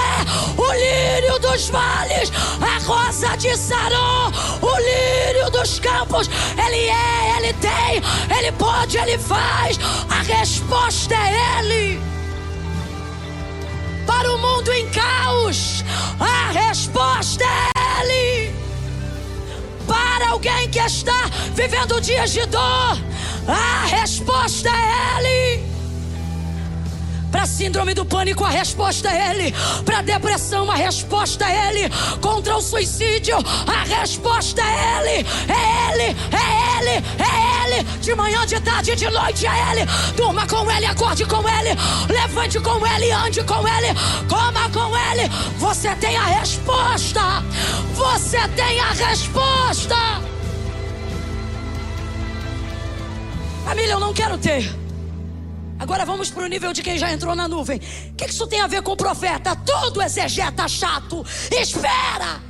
o lírio dos vales, a rosa de Sarão, o lírio dos campos. Ele é, ele tem, ele pode, ele faz. A resposta é ele. Para o mundo em caos, a resposta é ele. Para alguém que está vivendo dias de dor, a resposta é ele. Para a síndrome do pânico, a resposta é ele. Para a depressão, a resposta é ele. Contra o suicídio, a resposta é ele. É ele, é ele, é ele. De manhã, de tarde, de noite é ele. Durma com ele, acorde com ele. Levante com ele, ande com ele. Coma com ele. Você tem a resposta. Você tem a resposta. Família, eu não quero ter. Agora vamos para o nível de quem já entrou na nuvem. O que isso tem a ver com o profeta? Todo exegeta chato. Espera!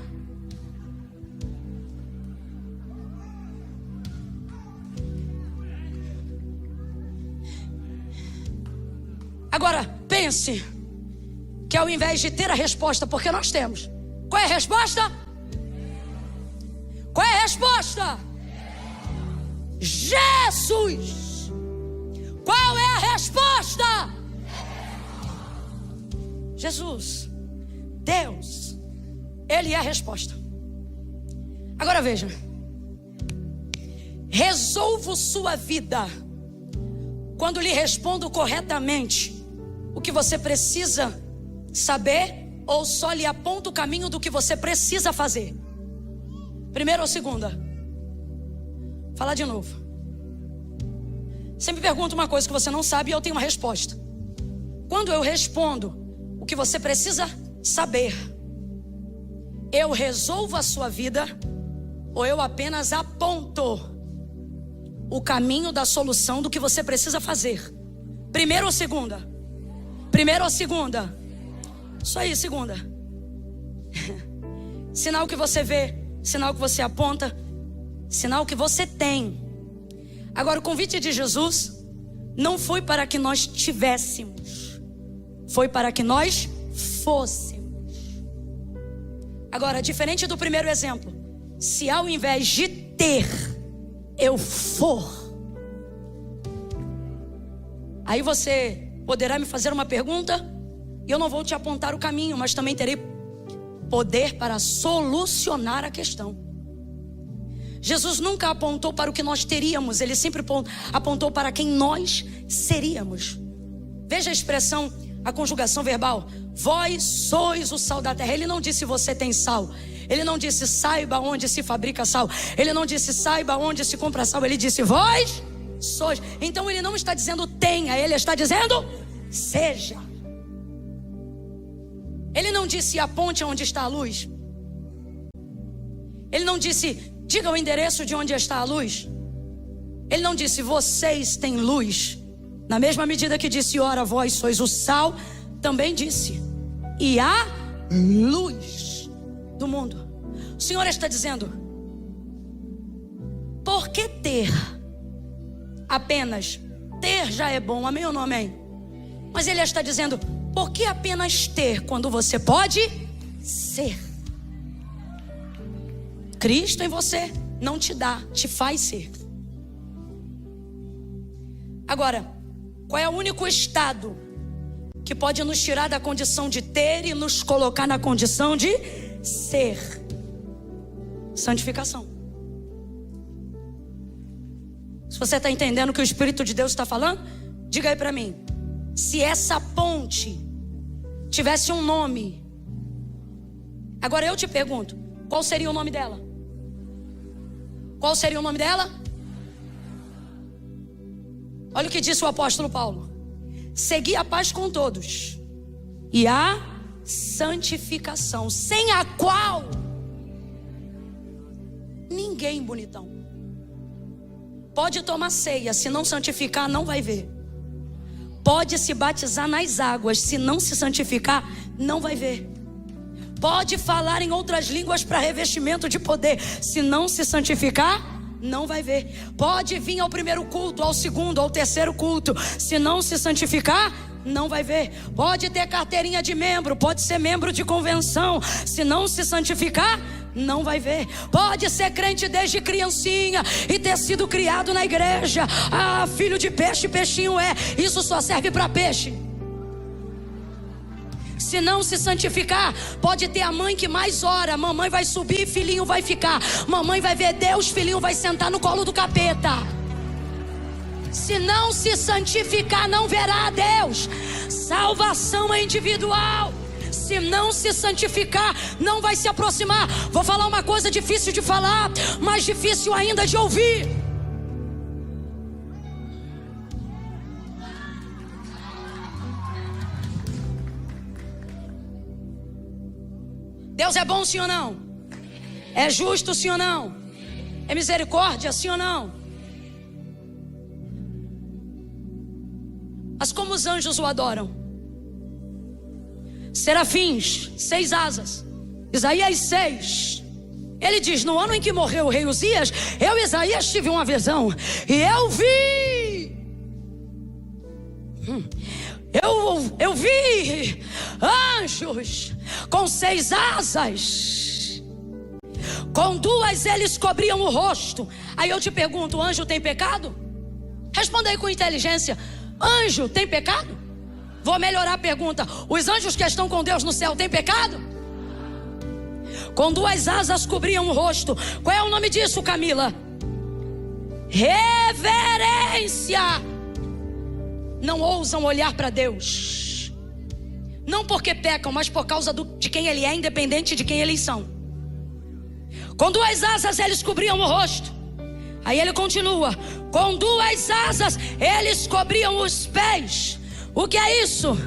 Agora pense que ao invés de ter a resposta, porque nós temos. Qual é a resposta? Qual é a resposta? Jesus! Qual é a resposta? Jesus, Deus, Ele é a resposta. Agora veja, resolvo sua vida quando lhe respondo corretamente o que você precisa saber, ou só lhe aponto o caminho do que você precisa fazer? Primeira ou segunda? Fala de novo. Sempre pergunto uma coisa que você não sabe e eu tenho uma resposta. Quando eu respondo o que você precisa saber, eu resolvo a sua vida ou eu apenas aponto o caminho da solução do que você precisa fazer? Primeira ou segunda? Primeira ou segunda? Isso aí, segunda. Sinal que você vê, sinal que você aponta, sinal que você tem. Agora, o convite de Jesus não foi para que nós tivéssemos, foi para que nós fôssemos. Agora, diferente do primeiro exemplo, se ao invés de ter, eu for, aí você poderá me fazer uma pergunta e eu não vou te apontar o caminho, mas também terei poder para solucionar a questão. Jesus nunca apontou para o que nós teríamos, ele sempre apontou para quem nós seríamos. Veja a expressão a conjugação verbal. Vós sois o sal da terra. Ele não disse você tem sal. Ele não disse saiba onde se fabrica sal. Ele não disse saiba onde se compra sal. Ele disse vós sois. Então ele não está dizendo tenha, ele está dizendo seja. Ele não disse aponte onde está a luz. Ele não disse diga o endereço de onde está a luz. Ele não disse vocês têm luz. Na mesma medida que disse ora vós sois o sal, também disse e a luz do mundo. O Senhor está dizendo: por que ter? Apenas ter já é bom, amém ou não amém? Mas Ele está dizendo: por que apenas ter quando você pode ser? Cristo em você não te dá, te faz ser. Agora, qual é o único estado que pode nos tirar da condição de ter e nos colocar na condição de ser? Santificação. Se você está entendendo o que o Espírito de Deus está falando, diga aí para mim. Se essa ponte tivesse um nome, agora eu te pergunto, qual seria o nome dela? Qual seria o nome dela? Olha o que disse o apóstolo Paulo: segui a paz com todos e a santificação, sem a qual ninguém, bonitão, pode tomar ceia, se não santificar não vai ver. Pode se batizar nas águas, se não se santificar não vai ver. Pode falar em outras línguas para revestimento de poder, se não se santificar não vai ver. Pode vir ao primeiro culto, ao segundo, ao terceiro culto, se não se santificar não vai ver. Pode ter carteirinha de membro, pode ser membro de convenção, se não se santificar não vai ver. Pode ser crente desde criancinha e ter sido criado na igreja. Ah, filho de peixe, peixinho é. Isso só serve para peixe. Se não se santificar, pode ter a mãe que mais ora, mamãe vai subir, filhinho vai ficar. Mamãe vai ver Deus, filhinho vai sentar no colo do capeta. Se não se santificar, não verá a Deus. Salvação é individual. Se não se santificar, não vai se aproximar. Vou falar uma coisa difícil de falar, mas difícil ainda de ouvir. Deus é bom, sim ou não? É justo, sim ou não? É misericórdia, sim ou não? Mas como os anjos o adoram? Serafins, 6 asas. Isaías 6. Ele diz: no ano em que morreu o rei Uzias, eu, Isaías, tive uma visão. E eu vi. Eu vi anjos com 6 asas. Com 2 eles cobriam o rosto. Aí eu te pergunto: anjo tem pecado? Responda aí com inteligência. Anjo tem pecado? Vou melhorar a pergunta: os anjos que estão com Deus no céu têm pecado? Com 2 asas cobriam o rosto. Qual é o nome disso, Camila? Reverência. Não ousam olhar para Deus, não porque pecam, mas por causa de quem Ele é, independente de quem eles são. Com 2 asas eles cobriam o rosto. Aí ele continua: com 2 asas eles cobriam os pés. O que é isso?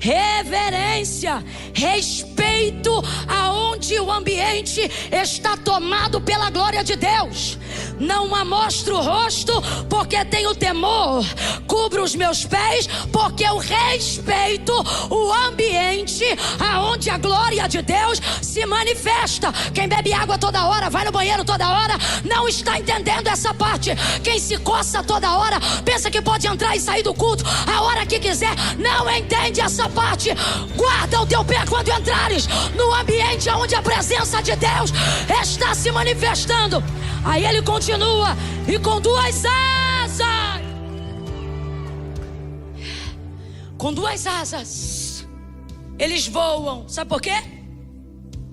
Reverência, respeito aonde o ambiente está tomado pela glória de Deus. Não amostro o rosto porque tenho temor. Cubro os meus pés porque eu respeito o ambiente aonde a glória de Deus se manifesta. Quem bebe água toda hora, vai no banheiro toda hora, não está entendendo essa parte. Quem se coça toda hora, pensa que pode entrar e sair do culto a hora que quiser, não entende essa parte. Guarda o teu pé quando entrares no ambiente onde a presença de Deus está se manifestando. Aí ele continua: e com 2 asas. Com 2 asas eles voam. Sabe por quê?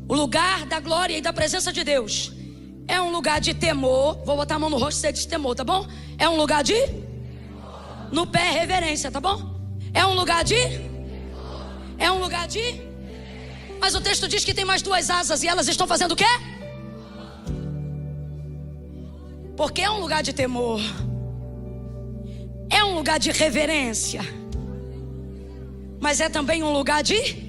O lugar da glória e da presença de Deus é um lugar de temor. Vou botar a mão no rosto e você diz temor, tá bom? É um lugar de... No pé, reverência, tá bom? É um lugar de... É um lugar de... Mas o texto diz que tem mais duas asas e elas estão fazendo o quê? Porque é um lugar de temor. É um lugar de reverência. Mas é também um lugar de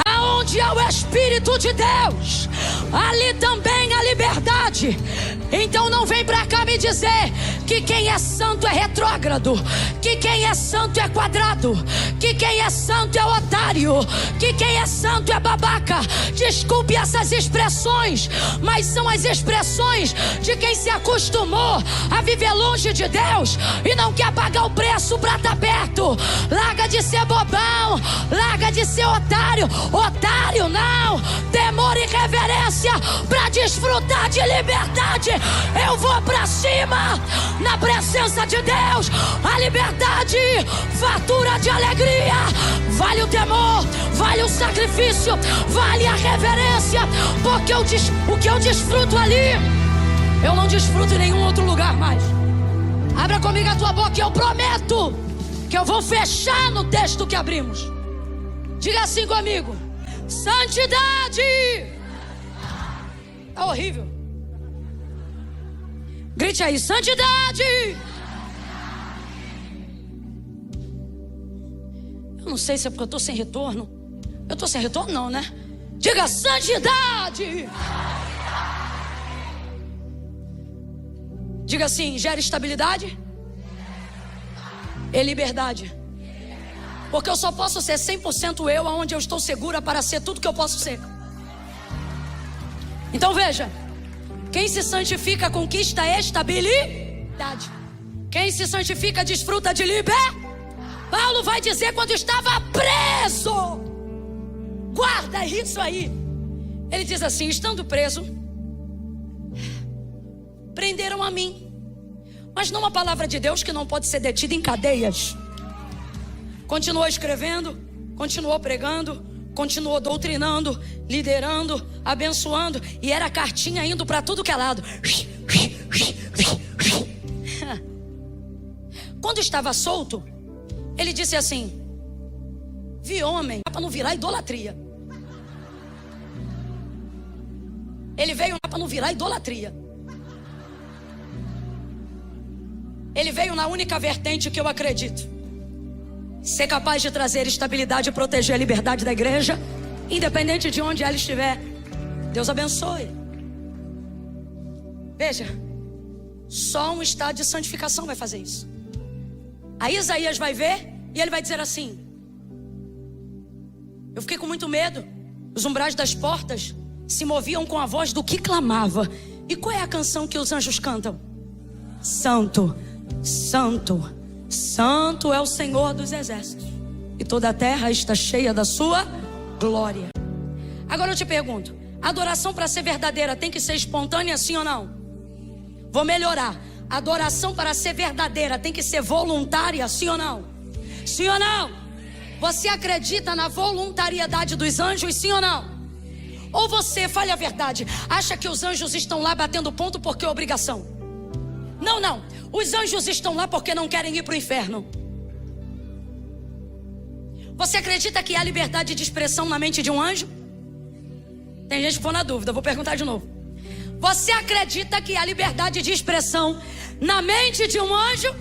Aonde há o Espírito de Deus, ali também há liberdade. Então não vem pra cá me dizer que quem é santo é retrógrado, que quem é santo é quadrado, que quem é santo é otário, que quem é santo é babaca. Desculpe essas expressões, mas são as expressões de quem se acostumou a viver longe de Deus e não quer pagar o preço pra estar perto. Larga de ser bobão, larga de ser otário. Otário não, temor e reverência pra desfrutar de liberdade. Eu vou pra cima na presença de Deus. A liberdade fatura de alegria. Vale o temor, vale o sacrifício, vale a reverência, porque o que eu desfruto ali, eu não desfruto em nenhum outro lugar mais. Abra comigo a tua boca e eu prometo que eu vou fechar no texto que abrimos. Diga assim comigo: santidade. É horrível. Grite aí: santidade. Eu não sei se é porque eu estou sem retorno. Eu estou sem retorno não, né? Diga: santidade. Diga assim: gera estabilidade e liberdade. Porque eu só posso ser 100% eu aonde eu estou segura para ser tudo que eu posso ser. Então veja: quem se santifica conquista estabilidade. Quem se santifica desfruta de liberdade. Paulo vai dizer quando estava preso. Guarda isso aí. Ele diz assim: estando preso, prenderam a mim, mas não a palavra de Deus que não pode ser detida em cadeias. Continuou escrevendo, continuou pregando, continuou doutrinando, liderando, abençoando, e era cartinha indo para tudo que é lado. Quando estava solto, ele disse assim: vi homem, para não virar idolatria. Ele veio para não virar idolatria. Ele veio na única vertente que eu acredito: ser capaz de trazer estabilidade e proteger a liberdade da igreja, independente de onde ela estiver. Deus abençoe. Veja, só um estado de santificação vai fazer isso. Aí Isaías vai ver e ele vai dizer assim: eu fiquei com muito medo. Os umbrais das portas se moviam com a voz do que clamava. E qual é a canção que os anjos cantam? Santo, Santo, Santo é o Senhor dos exércitos, e toda a terra está cheia da sua glória. Agora eu te pergunto: a adoração para ser verdadeira tem que ser espontânea, sim ou não? Vou melhorar: a adoração para ser verdadeira tem que ser voluntária, sim ou não? Sim ou não? Você acredita na voluntariedade dos anjos, sim ou não? Ou você, fale a verdade, acha que os anjos estão lá batendo ponto porque é obrigação? Não, não. Os anjos estão lá porque não querem ir para o inferno. Você acredita que há liberdade de expressão na mente de um anjo? Tem gente que ficou na dúvida, vou perguntar de novo. Você acredita que há liberdade de expressão na mente de um anjo?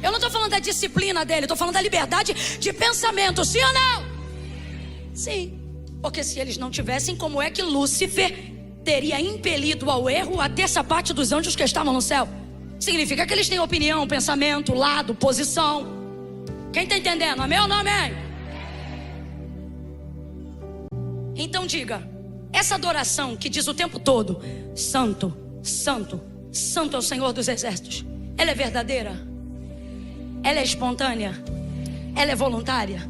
Eu não estou falando da disciplina dele, estou falando da liberdade de pensamento, sim ou não? Sim. Porque se eles não tivessem, como é que Lúcifer teria impelido ao erro a terça parte dos anjos que estavam no céu? Significa que eles têm opinião, pensamento, lado, posição. Quem está entendendo? Amém ou não amém? Então diga: essa adoração que diz o tempo todo: Santo, Santo, Santo é o Senhor dos exércitos, ela é verdadeira? Ela é espontânea? Ela é voluntária?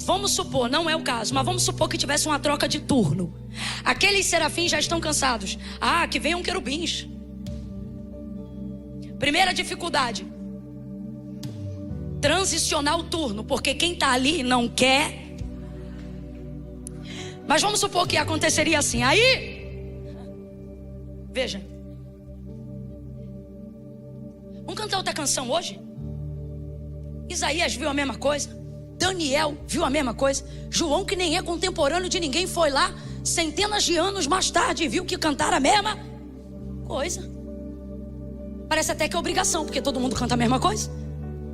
Vamos supor, não é o caso, mas vamos supor que tivesse uma troca de turno. Aqueles serafins já estão cansados. Ah, que venham querubins. Primeira dificuldade: transicionar o turno, porque quem está ali não quer. Mas vamos supor que aconteceria assim. Aí, veja, vamos cantar outra canção hoje? Isaías viu a mesma coisa. Daniel viu a mesma coisa. João, que nem é contemporâneo de ninguém, foi lá centenas de anos mais tarde e viu que cantaram a mesma coisa. Parece até que é obrigação, porque todo mundo canta a mesma coisa.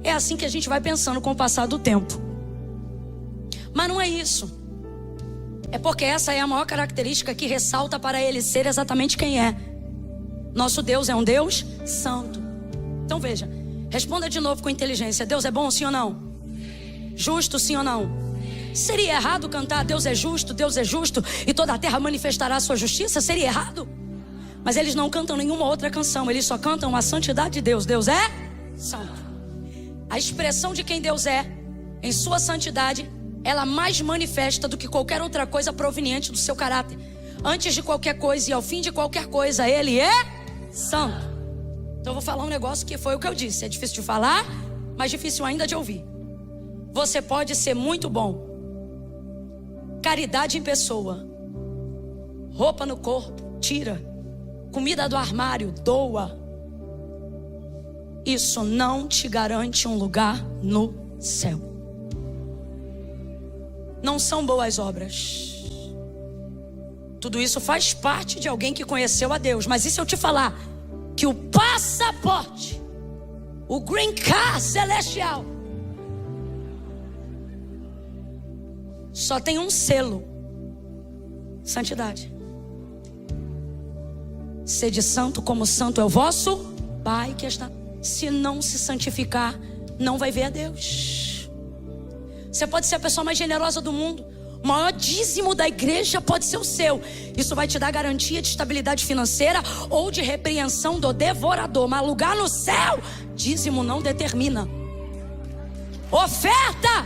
É assim que a gente vai pensando com o passar do tempo. Mas não é isso. É porque essa é a maior característica que ressalta para ele ser exatamente quem é. Nosso Deus é um Deus santo. Então veja, responda de novo com inteligência. Deus é bom, sim ou não? Justo, sim ou não? Seria errado cantar Deus é justo e toda a terra manifestará a sua justiça? Seria errado? Mas eles não cantam nenhuma outra canção, eles só cantam a santidade de Deus. Deus é santo. A expressão de quem Deus é, em sua santidade, ela mais manifesta do que qualquer outra coisa proveniente do seu caráter. Antes de qualquer coisa e ao fim de qualquer coisa, Ele é santo. Então eu vou falar um negócio que foi o que eu disse. É difícil de falar, mas difícil ainda de ouvir. Você pode ser muito bom. Caridade em pessoa. Roupa no corpo, tira. Comida do armário, doa. Isso não te garante um lugar no céu. Não são boas obras. Tudo isso faz parte de alguém que conheceu a Deus. Mas e se eu te falar que o passaporte, o green card celestial, só tem um selo: santidade. Sede santo como santo é o vosso Pai que está. Se não se santificar, não vai ver a Deus. Você pode ser a pessoa mais generosa do mundo, o maior dízimo da igreja pode ser o seu. Isso vai te dar garantia de estabilidade financeira ou de repreensão do devorador. Mas lugar no céu, dízimo não determina. Oferta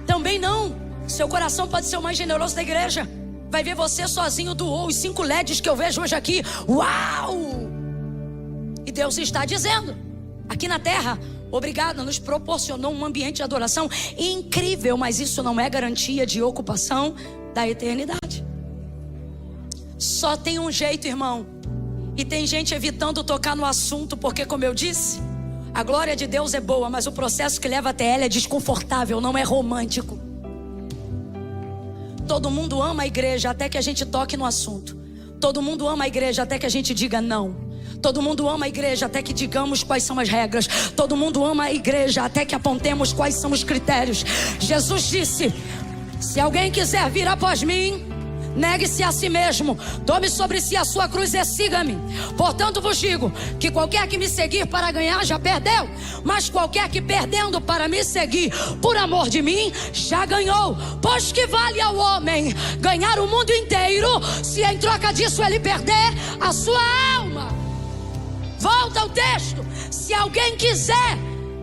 também não. Seu coração pode ser o mais generoso da igreja. Vai ver você sozinho doou os 5 LEDs que eu vejo hoje aqui. Uau! E Deus está dizendo: aqui na terra, obrigado, nos proporcionou um ambiente de adoração incrível, mas isso não é garantia de ocupação da eternidade. Só tem um jeito, irmão. E tem gente evitando tocar no assunto, porque, como eu disse, a glória de Deus é boa, mas o processo que leva até ela é desconfortável, não é romântico. Todo mundo ama a igreja até que a gente toque no assunto. Todo mundo ama a igreja até que a gente diga não. Todo mundo ama a igreja até que digamos quais são as regras. Todo mundo ama a igreja até que apontemos quais são os critérios. Jesus disse: se alguém quiser vir após mim, negue-se a si mesmo, tome sobre si a sua cruz e siga-me. Portanto vos digo que qualquer que me seguir para ganhar já perdeu, mas qualquer que perdendo para me seguir por amor de mim já ganhou. Pois que vale ao homem ganhar o mundo inteiro, se em troca disso ele perder a sua alma? Volta ao texto. Se alguém quiser,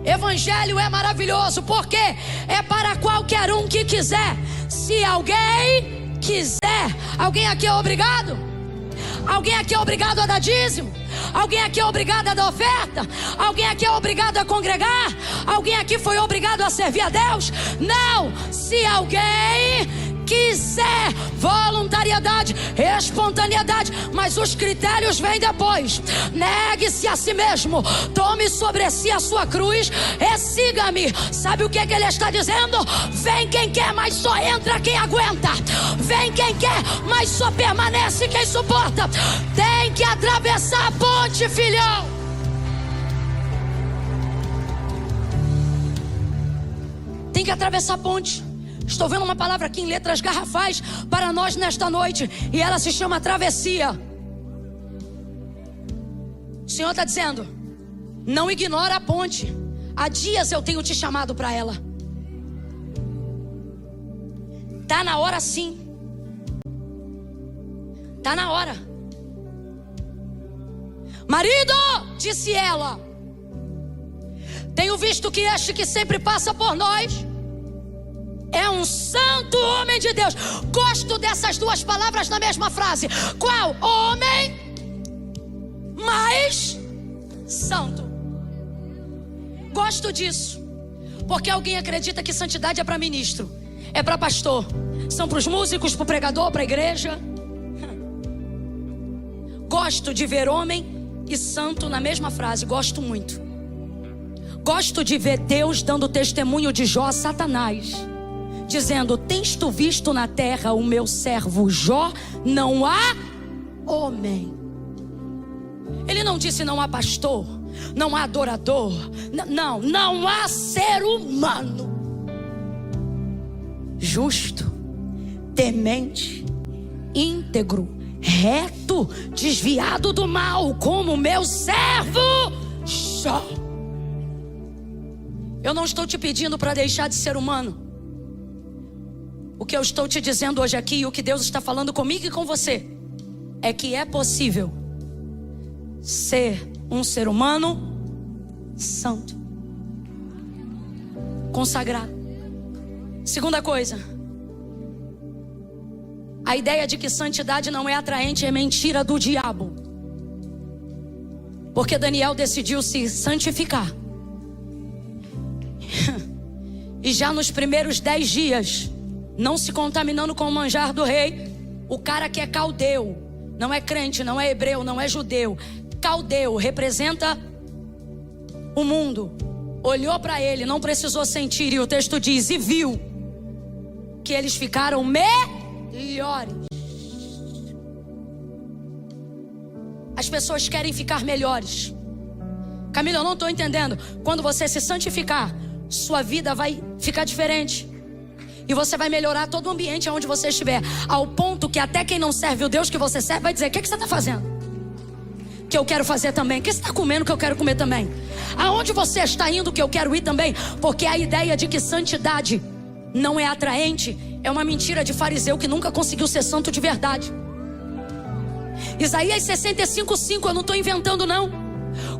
evangelho é maravilhoso, porque é para qualquer um que quiser. Se alguém quiser. Alguém aqui é obrigado? Alguém aqui é obrigado a dar dízimo? Alguém aqui é obrigado a dar oferta? Alguém aqui é obrigado a congregar? Alguém aqui foi obrigado a servir a Deus? Não. Se alguém quiser, voluntariedade, espontaneidade, mas os critérios vêm depois. Negue-se a si mesmo, tome sobre si a sua cruz e siga-me. Sabe o que ele está dizendo? Vem quem quer, mas só entra quem aguenta. Vem quem quer, mas só permanece quem suporta. Tem que atravessar a ponte, filhão. Tem que atravessar a ponte. Estou vendo uma palavra aqui em letras garrafais para nós nesta noite, e ela se chama travessia. O Senhor está dizendo: não ignora a ponte. Há dias eu tenho te chamado para ela. Tá na hora, sim. Tá na hora. Marido, disse ela, tenho visto que este que sempre passa por nós é um santo homem de Deus. Gosto dessas duas palavras na mesma frase. Qual? Homem mais santo. Gosto disso, porque alguém acredita que santidade é para ministro, é para pastor, são para os músicos, para o pregador, para a igreja. Gosto de ver homem e santo na mesma frase. Gosto muito. Gosto de ver Deus dando testemunho de Jó a Satanás, dizendo: tens tu visto na terra o meu servo Jó? Não há homem. Ele não disse não há pastor, não há adorador, não há ser humano justo, temente, íntegro, reto, desviado do mal, como meu servo Jó. Eu não estou te pedindo para deixar de ser humano. O que eu estou te dizendo hoje aqui, e o que Deus está falando comigo e com você, é que é possível ser um ser humano santo, consagrado. Segunda coisa, a ideia de que santidade não é atraente é mentira do diabo. Porque Daniel decidiu se santificar. E já nos primeiros 10 dias, não se contaminando com o manjar do rei, o cara que é caldeu, não é crente, não é hebreu, não é judeu, caldeu, representa o mundo, olhou para ele, não precisou sentir, e o texto diz: e viu que eles ficaram melhores. As pessoas querem ficar melhores. Camila, eu não estou entendendo. Quando você se santificar, sua vida vai ficar diferente. E você vai melhorar todo o ambiente onde você estiver, ao ponto que até quem não serve o Deus que você serve vai dizer: o que você está fazendo? Que eu quero fazer também. O que você está comendo que eu quero comer também? Aonde você está indo que eu quero ir também? Porque a ideia de que santidade não é atraente é uma mentira de fariseu que nunca conseguiu ser santo de verdade. Isaías 65:5, eu não estou inventando não.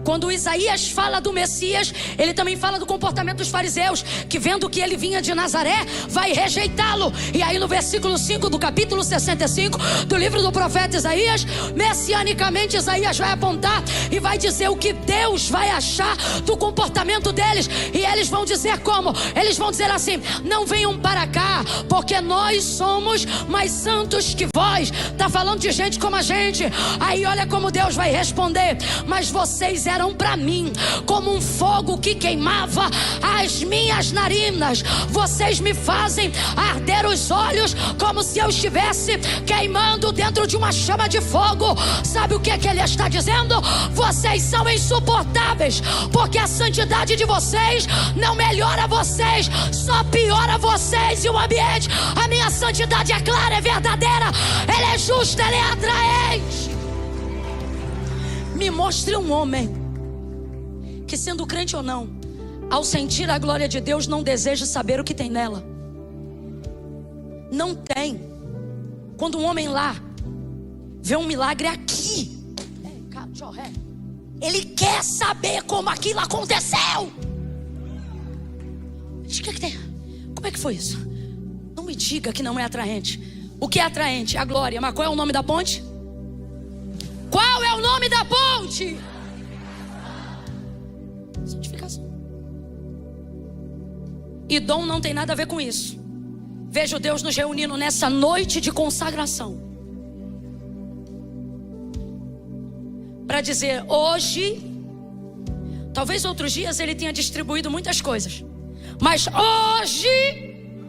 Quando Isaías fala do Messias, ele também fala do comportamento dos fariseus, que vendo que ele vinha de Nazaré, vai rejeitá-lo. E aí no versículo 5 do capítulo 65 do livro do profeta Isaías, messianicamente Isaías vai apontar e vai dizer o que Deus vai achar do comportamento deles. E eles vão dizer como? Eles vão dizer assim: não venham para cá, porque nós somos mais santos que vós. Está falando de gente como a gente. Aí olha como Deus vai responder: mas vocês eram para mim como um fogo que queimava as minhas narinas. Vocês me fazem arder os olhos como se eu estivesse queimando dentro de uma chama de fogo. Sabe o que é que ele está dizendo? Vocês são insuportáveis, porque a santidade de vocês não melhora vocês, só piora vocês e o ambiente. A minha santidade é clara, é verdadeira, ela é justa, ela é atraente. Me mostre um homem que, sendo crente ou não, ao sentir a glória de Deus, não deseja saber o que tem nela. Não tem. Quando um homem lá vê um milagre aqui, ele quer saber como aquilo aconteceu. O que tem? Como é que foi isso? Não me diga que não é atraente. O que é atraente? A glória. Mas qual é o nome da ponte? Qual é o nome da ponte? Santificação. E dom não tem nada a ver com isso. Vejo Deus nos reunindo nessa noite de consagração para dizer: hoje, talvez outros dias ele tenha distribuído muitas coisas, mas hoje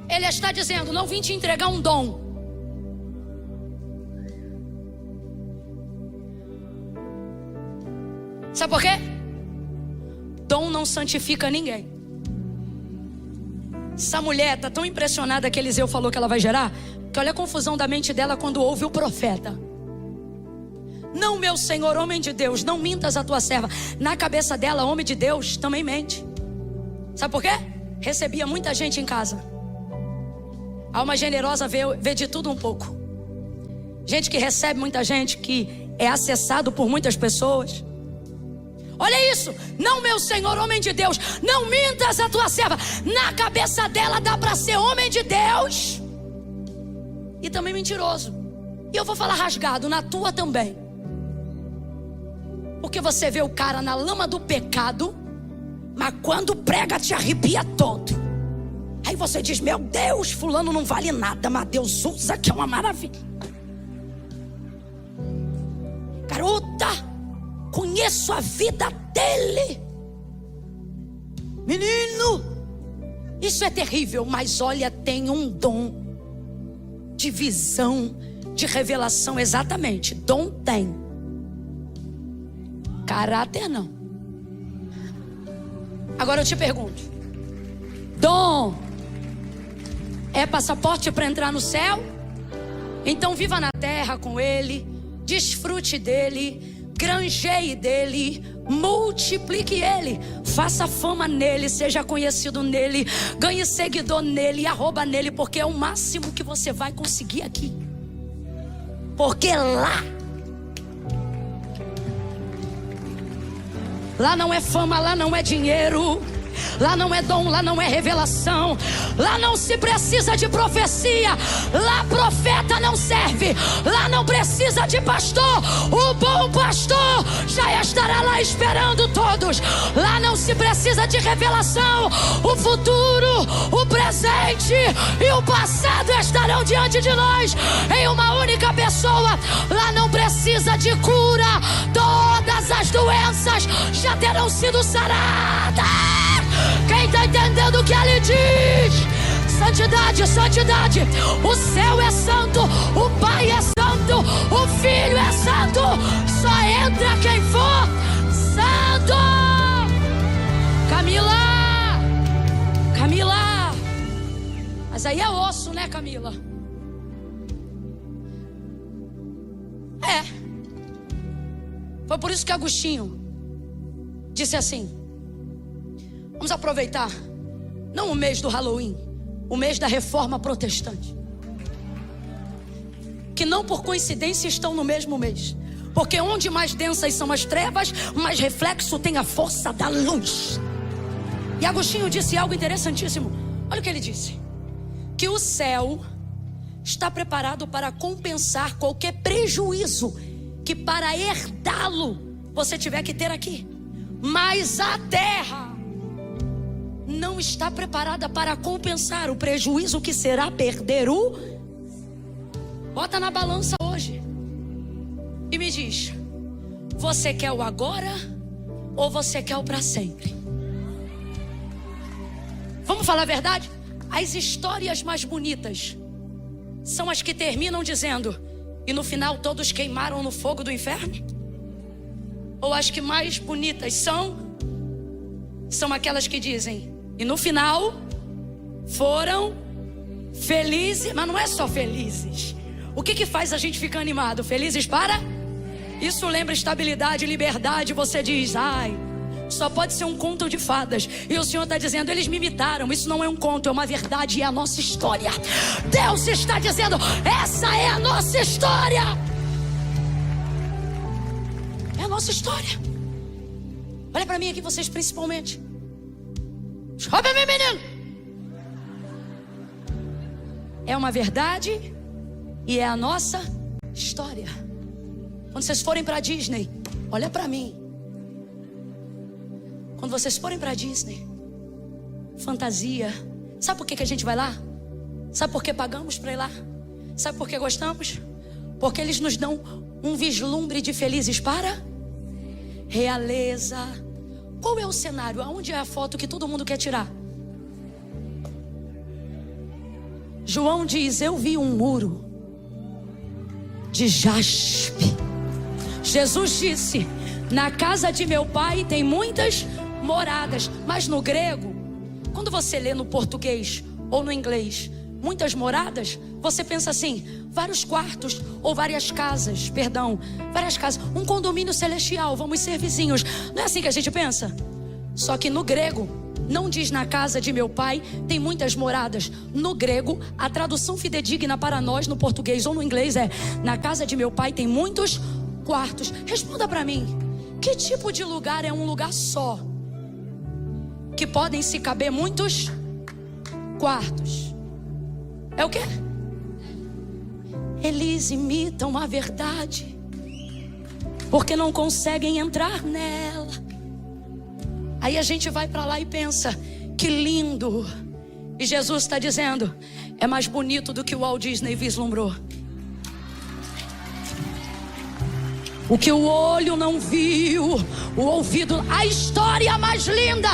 ele está dizendo: não vim te entregar um dom. Sabe por quê? Dom não santifica ninguém. Essa mulher está tão impressionada que Eliseu falou que ela vai gerar, que olha a confusão da mente dela quando ouve o profeta. Não, meu Senhor, homem de Deus, não mintas a tua serva. Na cabeça dela, homem de Deus também mente. Sabe por quê? Recebia muita gente em casa. Alma generosa vê de tudo um pouco. Gente que recebe muita gente, que é acessado por muitas pessoas. Olha isso, não, meu Senhor, homem de Deus, não mintas a tua serva. Na cabeça dela dá para ser homem de Deus e também mentiroso. E eu vou falar rasgado, na tua também. Porque você vê o cara na lama do pecado, mas quando prega te arrepia todo. Aí você diz: meu Deus, fulano não vale nada, mas Deus usa, que é uma maravilha. Garota, conheço a vida dele. Menino, isso é terrível. Mas olha, tem um dom de visão, de revelação. Exatamente, dom tem, caráter não. Agora eu te pergunto, dom é passaporte para entrar no céu? Então viva na terra com ele, desfrute dele, granjeie dele, multiplique ele, faça fama nele, seja conhecido nele, ganhe seguidor nele, arroba nele, porque é o máximo que você vai conseguir aqui. Porque lá não é fama, lá não é dinheiro, lá não é dom, lá não é revelação, lá não se precisa de profecia, lá profeta não serve, lá não precisa de pastor, o bom pastor já estará lá esperando todos. Lá não se precisa de revelação, o futuro, o presente e o passado estarão diante de nós em uma única pessoa. Lá não precisa de cura, todas as doenças já terão sido saradas. Quem está entendendo o que ele diz? Santidade, santidade. O céu é santo, o Pai é santo, o Filho é santo. Só entra quem for santo. Camila. Mas aí é osso, né, Camila? É. Foi por isso que Agostinho disse assim: vamos aproveitar, não o mês do Halloween, o mês da reforma protestante, que não por coincidência estão no mesmo mês, porque onde mais densas são as trevas, mais reflexo tem a força da luz. E Agostinho disse algo interessantíssimo. Olha o que ele disse: que o céu está preparado para compensar qualquer prejuízo que para herdá-lo você tiver que ter aqui, mas a terra não está preparada para compensar o prejuízo que será perder o... Bota na balança hoje e me diz: você quer o agora ou você quer o para sempre? Vamos falar a verdade? As histórias mais bonitas são as que terminam dizendo: e no final todos queimaram no fogo do inferno? Ou as que mais bonitas são aquelas que dizem: e no final foram felizes? Mas não é só felizes. O que faz a gente ficar animado? Felizes para? Isso lembra estabilidade, liberdade. Você diz: ai, só pode ser um conto de fadas. E o Senhor está dizendo: eles me imitaram. Isso não é um conto, é uma verdade, é a nossa história. Deus está dizendo: essa é a nossa história. É a nossa história. Olha para mim aqui, vocês principalmente. Olha, meu menino. É uma verdade e é a nossa história. Quando vocês forem para Disney, olha para mim. Quando vocês forem para Disney, fantasia, sabe por que a gente vai lá? Sabe por que pagamos para ir lá? Sabe por que gostamos? Porque eles nos dão um vislumbre de felizes para realeza. Qual é o cenário? Aonde é a foto que todo mundo quer tirar? João diz: eu vi um muro de jaspe. Jesus disse: na casa de meu pai tem muitas moradas. Mas no grego, quando você lê no português ou no inglês muitas moradas, você pensa assim: vários quartos ou várias casas, várias casas, um condomínio celestial, vamos ser vizinhos. Não é assim que a gente pensa? Só que no grego não diz na casa de meu pai tem muitas moradas. No grego, a tradução fidedigna para nós no português ou no inglês é: na casa de meu pai tem muitos quartos. Responda para mim: que tipo de lugar é um lugar só que podem se caber muitos quartos? É o quê? Eles imitam a verdade porque não conseguem entrar nela. Aí a gente vai para lá e pensa: que lindo. E Jesus está dizendo: é mais bonito do que o Walt Disney vislumbrou. O que o olho não viu, o ouvido, a história mais linda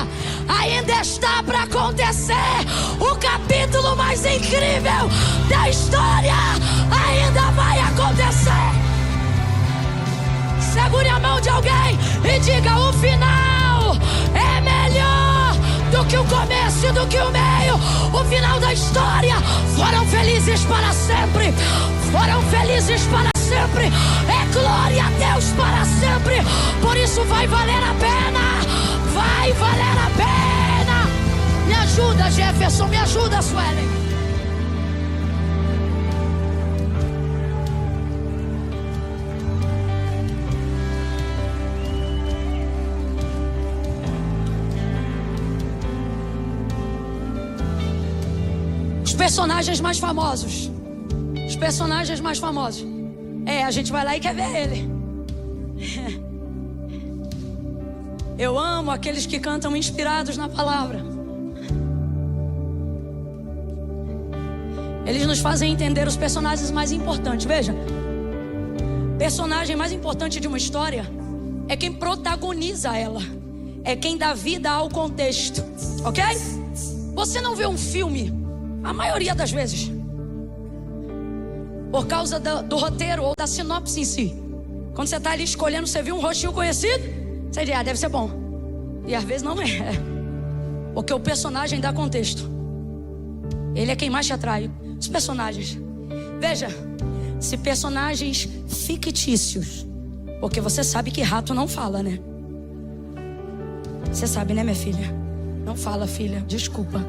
ainda está para acontecer. O capítulo mais incrível da história ainda vai acontecer. Segure a mão de alguém e diga: o final é melhor do que o começo e do que o meio. O final da história. Foram felizes para sempre. Foram felizes para sempre. É glória a Deus para sempre. Por isso vai valer a pena. Vai valer a pena. Me ajuda, Jefferson. Me ajuda, Suelen. Os personagens mais famosos. Os personagens mais famosos. A gente vai lá e quer ver ele. Eu amo aqueles que cantam inspirados na palavra. Eles nos fazem entender os personagens mais importantes. Veja, personagem mais importante de uma história é quem protagoniza ela. É quem dá vida ao contexto. Ok? Você não vê um filme, a maioria das vezes, por causa do roteiro ou da sinopse em si. Quando você está ali escolhendo, você viu um rostinho conhecido, você diz: deve ser bom. E às vezes não é. Porque o personagem dá contexto. Ele é quem mais te atrai. Os personagens. Veja, se personagens fictícios, porque você sabe que rato não fala, né? Você sabe, né, minha filha? Não fala, filha, desculpa.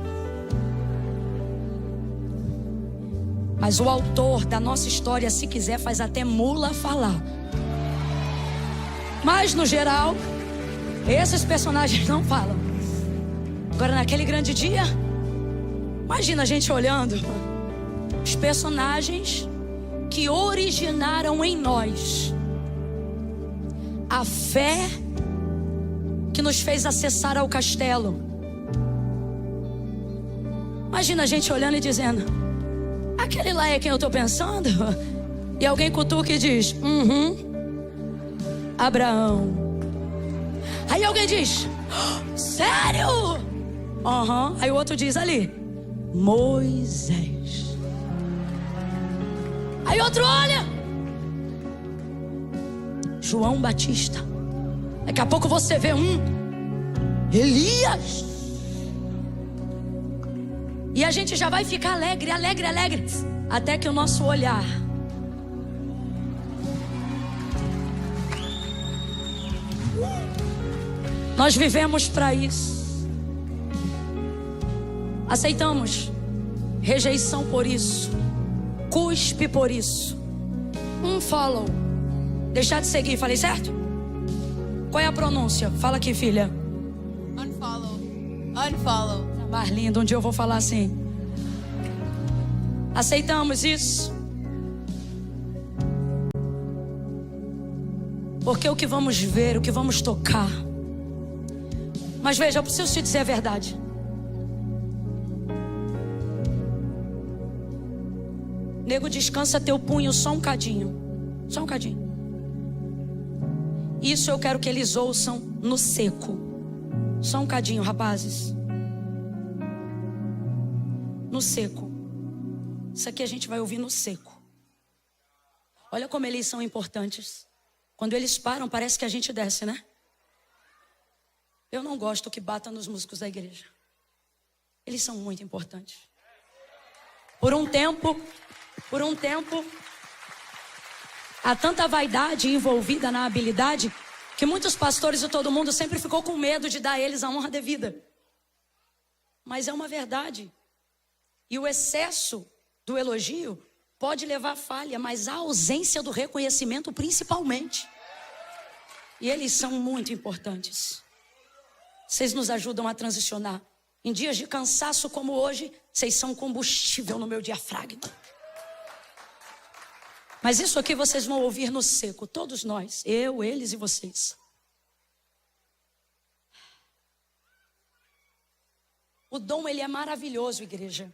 Mas o autor da nossa história, se quiser, faz até mula falar. Mas no geral, esses personagens não falam. Agora, naquele grande dia, imagina a gente olhando os personagens que originaram em nós a fé que nos fez acessar ao castelo. Imagina a gente olhando e dizendo: aquele lá é quem eu estou pensando? E alguém cutuca e diz: Abraão. Aí alguém diz: sério? Aí o outro diz ali: Moisés. Aí outro olha: João Batista. Daqui a pouco você vê Elias. E a gente já vai ficar alegre, alegre, alegre, até que o nosso olhar nós vivemos para isso. Aceitamos rejeição por isso, cuspe por isso, follow, deixar de seguir. Falei certo? Qual é a pronúncia? Fala aqui, filha. Unfollow. Unfollow. Mais lindo, um dia eu vou falar assim. Aceitamos isso. Porque o que vamos ver, o que vamos tocar. Mas veja, eu preciso te dizer a verdade. Nego, descansa teu punho só um cadinho. Só um cadinho. Isso eu quero que eles ouçam no seco. Só um cadinho, rapazes. No seco. Isso aqui a gente vai ouvir no seco. Olha como eles são importantes. Quando eles param, parece que a gente desce, né? Eu não gosto que bata nos músicos da igreja. Eles são muito importantes. Por um tempo, há tanta vaidade envolvida na habilidade que muitos pastores e todo mundo sempre ficou com medo de dar a eles a honra devida. Mas é uma verdade. E o excesso do elogio pode levar à falha, mas a ausência do reconhecimento principalmente. E eles são muito importantes. Vocês nos ajudam a transicionar. Em dias de cansaço como hoje, vocês são combustível no meu diafragma. Mas isso aqui vocês vão ouvir no seco, todos nós, eu, eles e vocês. O dom, ele é maravilhoso, igreja.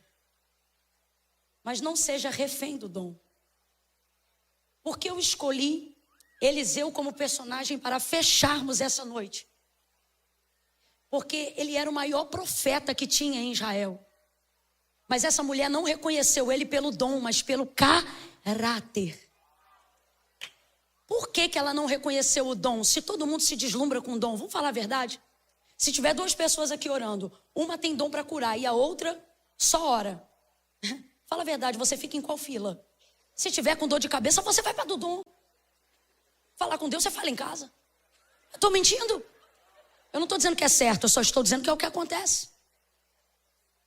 Mas não seja refém do dom. Porque eu escolhi Eliseu como personagem para fecharmos essa noite. Porque ele era o maior profeta que tinha em Israel. Mas essa mulher não reconheceu ele pelo dom, mas pelo caráter. Por que ela não reconheceu o dom? Se todo mundo se deslumbra com o dom, vamos falar a verdade? Se tiver duas pessoas aqui orando, uma tem dom para curar e a outra só ora. Fala a verdade, você fica em qual fila? Se tiver com dor de cabeça, você vai para do dom. Falar com Deus, você fala em casa. Eu estou mentindo? Eu não estou dizendo que é certo, eu só estou dizendo que é o que acontece.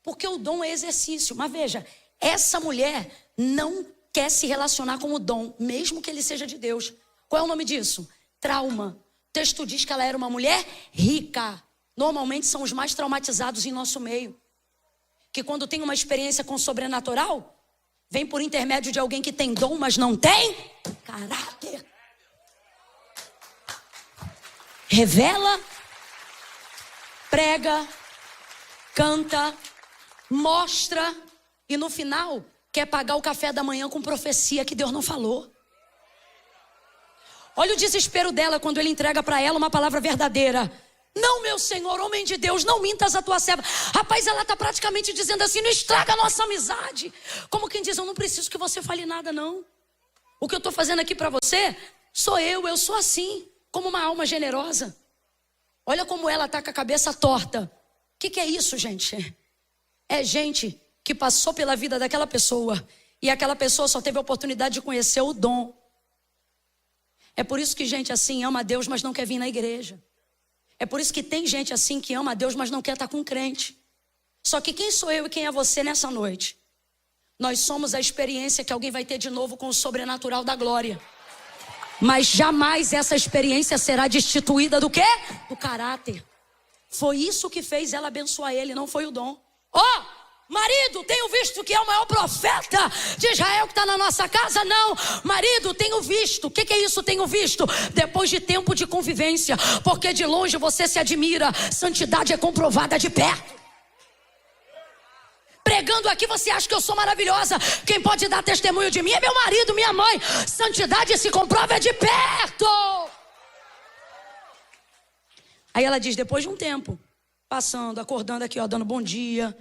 Porque o dom é exercício. Mas veja, essa mulher não quer se relacionar com o dom, mesmo que ele seja de Deus. Qual é o nome disso? Trauma. O texto diz que ela era uma mulher rica. Normalmente são os mais traumatizados em nosso meio. Que quando tem uma experiência com o sobrenatural, vem por intermédio de alguém que tem dom, mas não tem caráter. Revela, prega, canta, mostra e no final quer pagar o café da manhã com profecia que Deus não falou. Olha o desespero dela quando ele entrega para ela uma palavra verdadeira. Não, meu Senhor, homem de Deus, não mintas a tua serva. Rapaz, ela está praticamente dizendo assim, não estraga a nossa amizade. Como quem diz, eu não preciso que você fale nada não. O que eu estou fazendo aqui para você, sou eu sou assim, como uma alma generosa. Olha como ela está com a cabeça torta. O que é isso, gente? É gente que passou pela vida daquela pessoa e aquela pessoa só teve a oportunidade de conhecer o dom. É por isso que gente assim ama a Deus, mas não quer vir na igreja. É por isso que tem gente assim que ama a Deus, mas não quer estar com crente. Só que quem sou eu e quem é você nessa noite? Nós somos a experiência que alguém vai ter de novo com o sobrenatural da glória. Mas jamais essa experiência será destituída do quê? Do caráter. Foi isso que fez ela abençoar ele, não foi o dom. Marido, tenho visto que é o maior profeta de Israel que está na nossa casa? Não, marido, tenho visto. O que é isso, tenho visto? Depois de tempo de convivência, porque de longe você se admira, santidade é comprovada de perto. Pregando aqui você acha que eu sou maravilhosa. Quem pode dar testemunho de mim é meu marido, minha mãe. Santidade se comprova de perto. Aí ela diz, depois de um tempo, passando, acordando aqui, dando bom dia.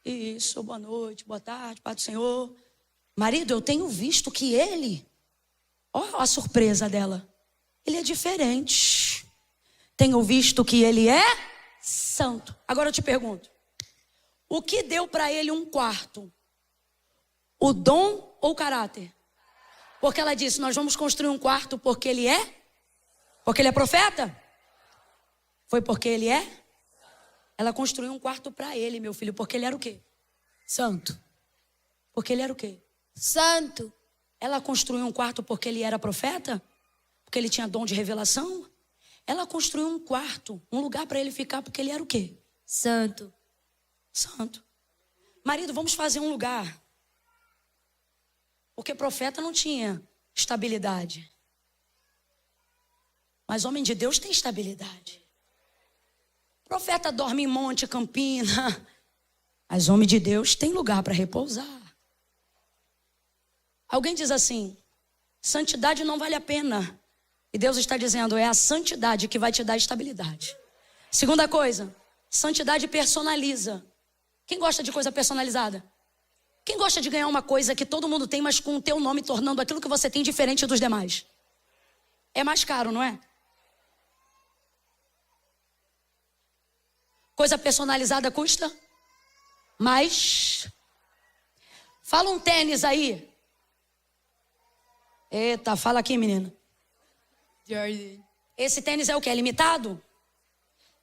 Isso, boa noite, boa tarde, Pai do Senhor. Marido, eu tenho visto que ele, olha a surpresa dela, ele é diferente. Tenho visto que ele é santo. Agora eu te pergunto, o que deu para ele um quarto? O dom ou o caráter? Porque ela disse, nós vamos construir um quarto porque ele é? Porque ele é profeta? Foi porque ele é? Ela construiu um quarto para ele, meu filho, porque ele era o quê? Santo. Porque ele era o quê? Santo. Ela construiu um quarto porque ele era profeta? Porque ele tinha dom de revelação? Ela construiu um quarto, um lugar para ele ficar, porque ele era o quê? Santo. Santo. Marido, vamos fazer um lugar. Porque profeta não tinha estabilidade. Mas homem de Deus tem estabilidade. Profeta dorme em monte, campina. Mas homem de Deus tem lugar para repousar. Alguém diz assim, santidade não vale a pena. E Deus está dizendo, é a santidade que vai te dar estabilidade. Segunda coisa, santidade personaliza. Quem gosta de coisa personalizada? Quem gosta de ganhar uma coisa que todo mundo tem, mas com o teu nome tornando aquilo que você tem diferente dos demais? É mais caro, não é? Coisa personalizada custa? Mas fala um tênis aí. Eita, fala aqui, menina. Jordan. Esse tênis é o que? É limitado?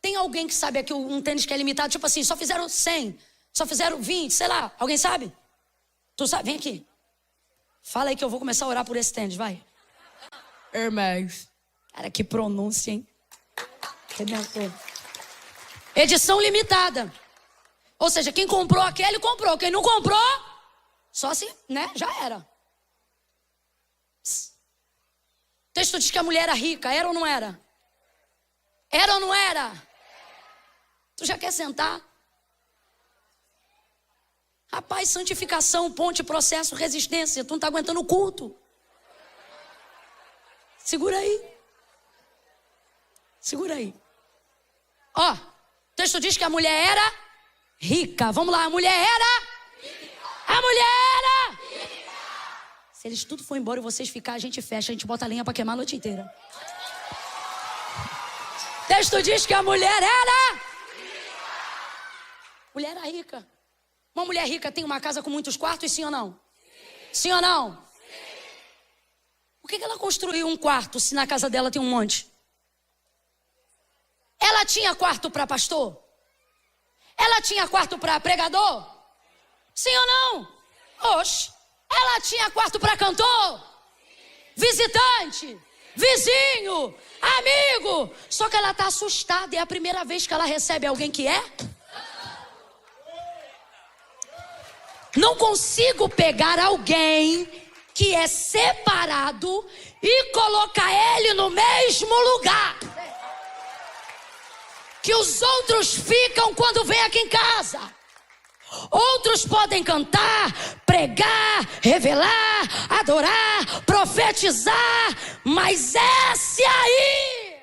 Tem alguém que sabe aqui um tênis que é limitado? Tipo assim, só fizeram 100, só fizeram 20, sei lá. Alguém sabe? Tu sabe? Vem aqui. Fala aí que eu vou começar a orar por esse tênis, vai. Air Max. Cara, que pronúncia, hein? Redentor. Edição limitada. Ou seja, quem comprou aquele, comprou. Quem não comprou, só se, né, já era. O texto diz que a mulher era rica. Era ou não era? Era ou não era? Tu já quer sentar? Rapaz, santificação, ponte, processo, resistência. Tu não tá aguentando o culto. Segura aí. Segura aí. Ó, o texto diz que a mulher era rica. Vamos lá, a mulher era rica. A mulher era rica. Se eles tudo for embora e vocês ficarem, a gente fecha, a gente bota a lenha pra queimar a noite inteira. O texto diz que a mulher era rica. Mulher era rica. Uma mulher rica tem uma casa com muitos quartos, sim ou não? Sim ou não? Por que ela construiu um quarto se na casa dela tem um monte? Ela tinha quarto para pastor? Ela tinha quarto para pregador? Sim ou não? Oxe. Ela tinha quarto para cantor? Visitante? Vizinho? Amigo? Só que ela está assustada. É a primeira vez que ela recebe alguém que é? Não consigo pegar alguém que é separado e colocar ele no mesmo lugar que os outros ficam quando vem aqui em casa. Outros podem cantar, pregar, revelar, adorar, profetizar, mas esse aí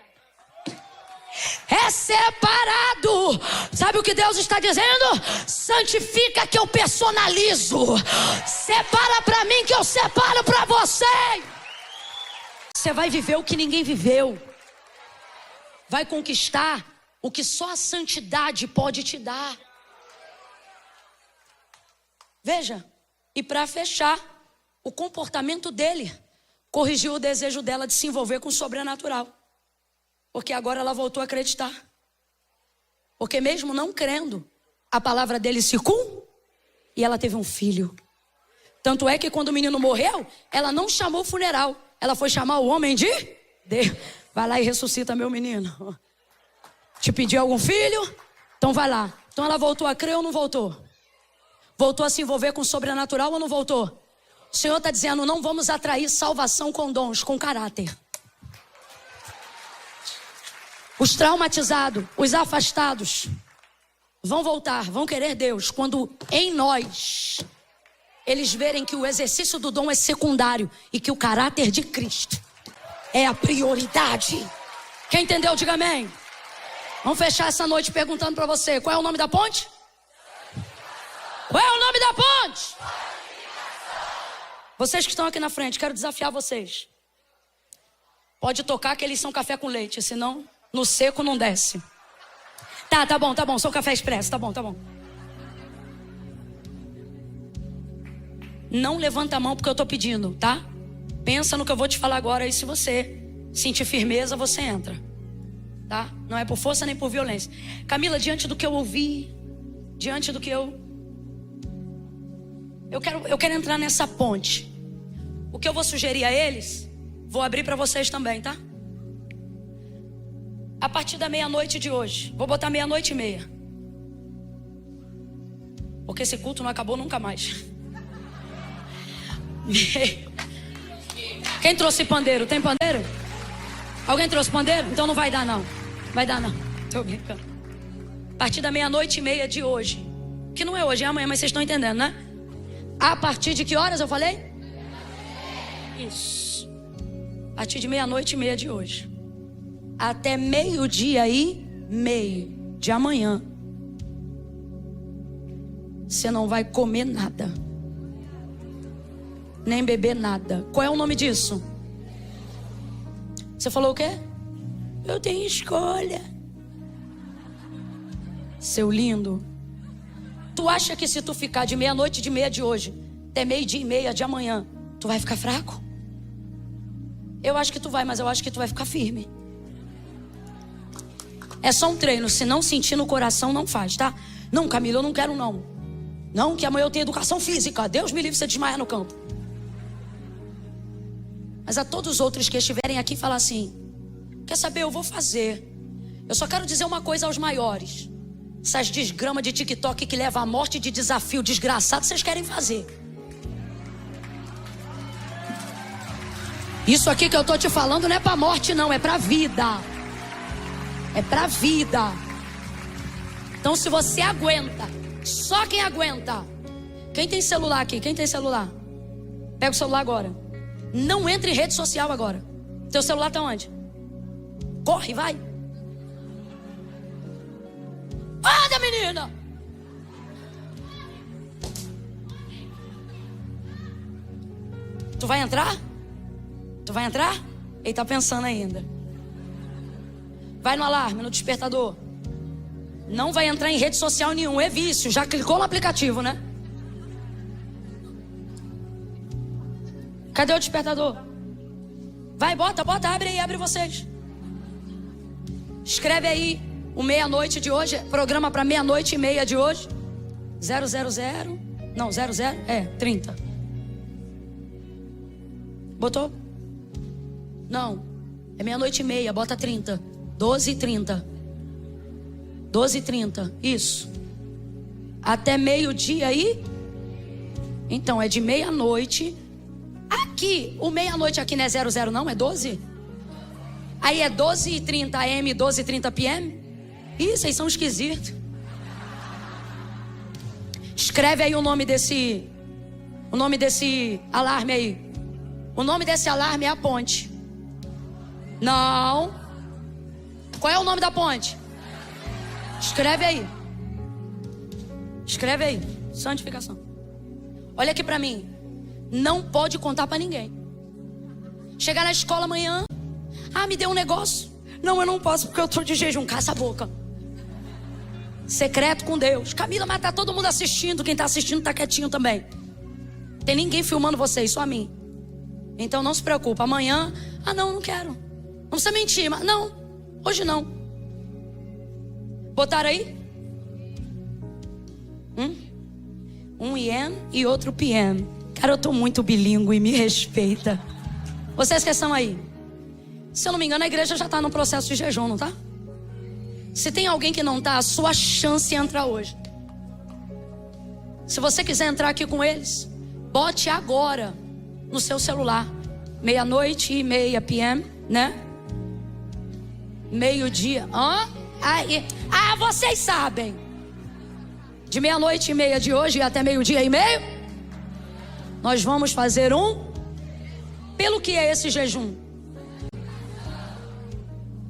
é separado. Sabe o que Deus está dizendo? Santifica que eu personalizo. Separa para mim que eu separo para você. Você vai viver o que ninguém viveu. Vai conquistar o que só a santidade pode te dar. Veja, e para fechar, o comportamento dele corrigiu o desejo dela de se envolver com o sobrenatural. Porque agora ela voltou a acreditar. Porque mesmo não crendo, a palavra dele se cumpriu e ela teve um filho. Tanto é que quando o menino morreu, ela não chamou o funeral. Ela foi chamar o homem de Deus. Vai lá e ressuscita meu menino. Te pediu algum filho? Então vai lá. Então ela voltou a crer ou não voltou? Voltou a se envolver com o sobrenatural ou não voltou? O Senhor está dizendo, não vamos atrair salvação com dons, com caráter. Os traumatizados, os afastados, vão voltar, vão querer Deus quando em nós eles verem que o exercício do dom é secundário e que o caráter de Cristo é a prioridade. Quem entendeu, diga amém. Vamos fechar essa noite perguntando para você, qual é o nome da ponte? Qual é o nome da ponte? Vocês que estão aqui na frente, quero desafiar vocês. Pode tocar que eles são café com leite, senão no seco não desce. Tá bom, sou café expresso, tá bom. Não levanta a mão porque eu tô pedindo, tá? Pensa no que eu vou te falar agora e se você sentir firmeza, você entra. Tá? Não é por força nem por violência. Camila, diante do que eu ouvi, diante do que eu quero entrar nessa ponte. O que eu vou sugerir a eles, vou abrir para vocês também, tá? A partir da meia-noite de hoje, vou botar 00:30. Porque esse culto não acabou nunca mais. Quem trouxe pandeiro? Tem pandeiro? Alguém trouxe pandeiro? Então não vai dar não. Vai dar não. Tô brincando. A partir da 00:30 de hoje. Que não é hoje, é amanhã, mas vocês estão entendendo, né? A partir de que horas eu falei? Isso. A partir de 00:30 de hoje. Até 12:30 de amanhã. Você não vai comer nada. Nem beber nada. Qual é o nome disso? Você falou o quê? Eu tenho escolha. Seu lindo. Tu acha que se tu ficar de 00:30 de hoje até 12:30 de amanhã, tu vai ficar fraco? Eu acho que tu vai, mas eu acho que tu vai ficar firme. É só um treino. Se não sentir no coração, não faz, tá? Não, Camila, eu não quero não. Não, que amanhã eu tenho educação física. Deus me livre você desmaiar no campo. Mas a todos os outros que estiverem aqui, falar assim: quer saber, eu vou fazer. Eu só quero dizer uma coisa aos maiores. Essas desgramas de TikTok que leva à morte de desafio desgraçado, vocês querem fazer. Isso aqui que eu tô te falando não é pra morte não, é pra vida. É pra vida. Então se você aguenta, só quem aguenta. Quem tem celular aqui? Quem tem celular? Pega o celular agora. Não entre em rede social agora. Teu celular tá onde? Corre, vai. Anda, menina. Tu vai entrar? Tu vai entrar? Ele tá pensando ainda. Vai no alarme, no despertador. Não vai entrar em rede social nenhum, é vício. Já clicou no aplicativo, né? Cadê o despertador? Vai, bota, abre aí, abre vocês. Escreve aí o meia-noite de hoje, programa para 00:30 de hoje. 000, não, 30. Botou? Não, é 00:30, bota 30. 12:30. 12:30, isso. Até meio-dia aí? Então, é de meia-noite. Aqui, o meia-noite aqui não é 00 não, é 12? Aí é 12:30 AM, 12:30 PM? Ih, vocês são esquisitos. Escreve aí o nome desse alarme aí. O nome desse alarme é a ponte. Não. Qual é o nome da ponte? Escreve aí. Escreve aí. Santificação. Olha aqui pra mim. Não pode contar pra ninguém. Chegar na escola amanhã. Ah, me deu um negócio. Não, eu não posso porque eu tô de jejum. Caça a boca. Secreto com Deus. Camila, mas tá todo mundo assistindo. Quem tá assistindo tá quietinho também. Tem ninguém filmando vocês, só a mim. Então não se preocupa. Amanhã, não quero. Não precisa mentir, mas não. Hoje não. Botaram aí? Um IM e outro PM. Cara, eu tô muito bilíngue, me respeita. Vocês que estão aí. Se eu não me engano, a igreja já tá no processo de jejum, não tá? Se tem alguém que não tá, a sua chance é entrar hoje. Se você quiser entrar aqui com eles, bote agora no seu celular. 00:30 PM, né? Meio-dia. Vocês sabem. De 00:30 de hoje até 12:30, nós vamos fazer Pelo que é esse jejum?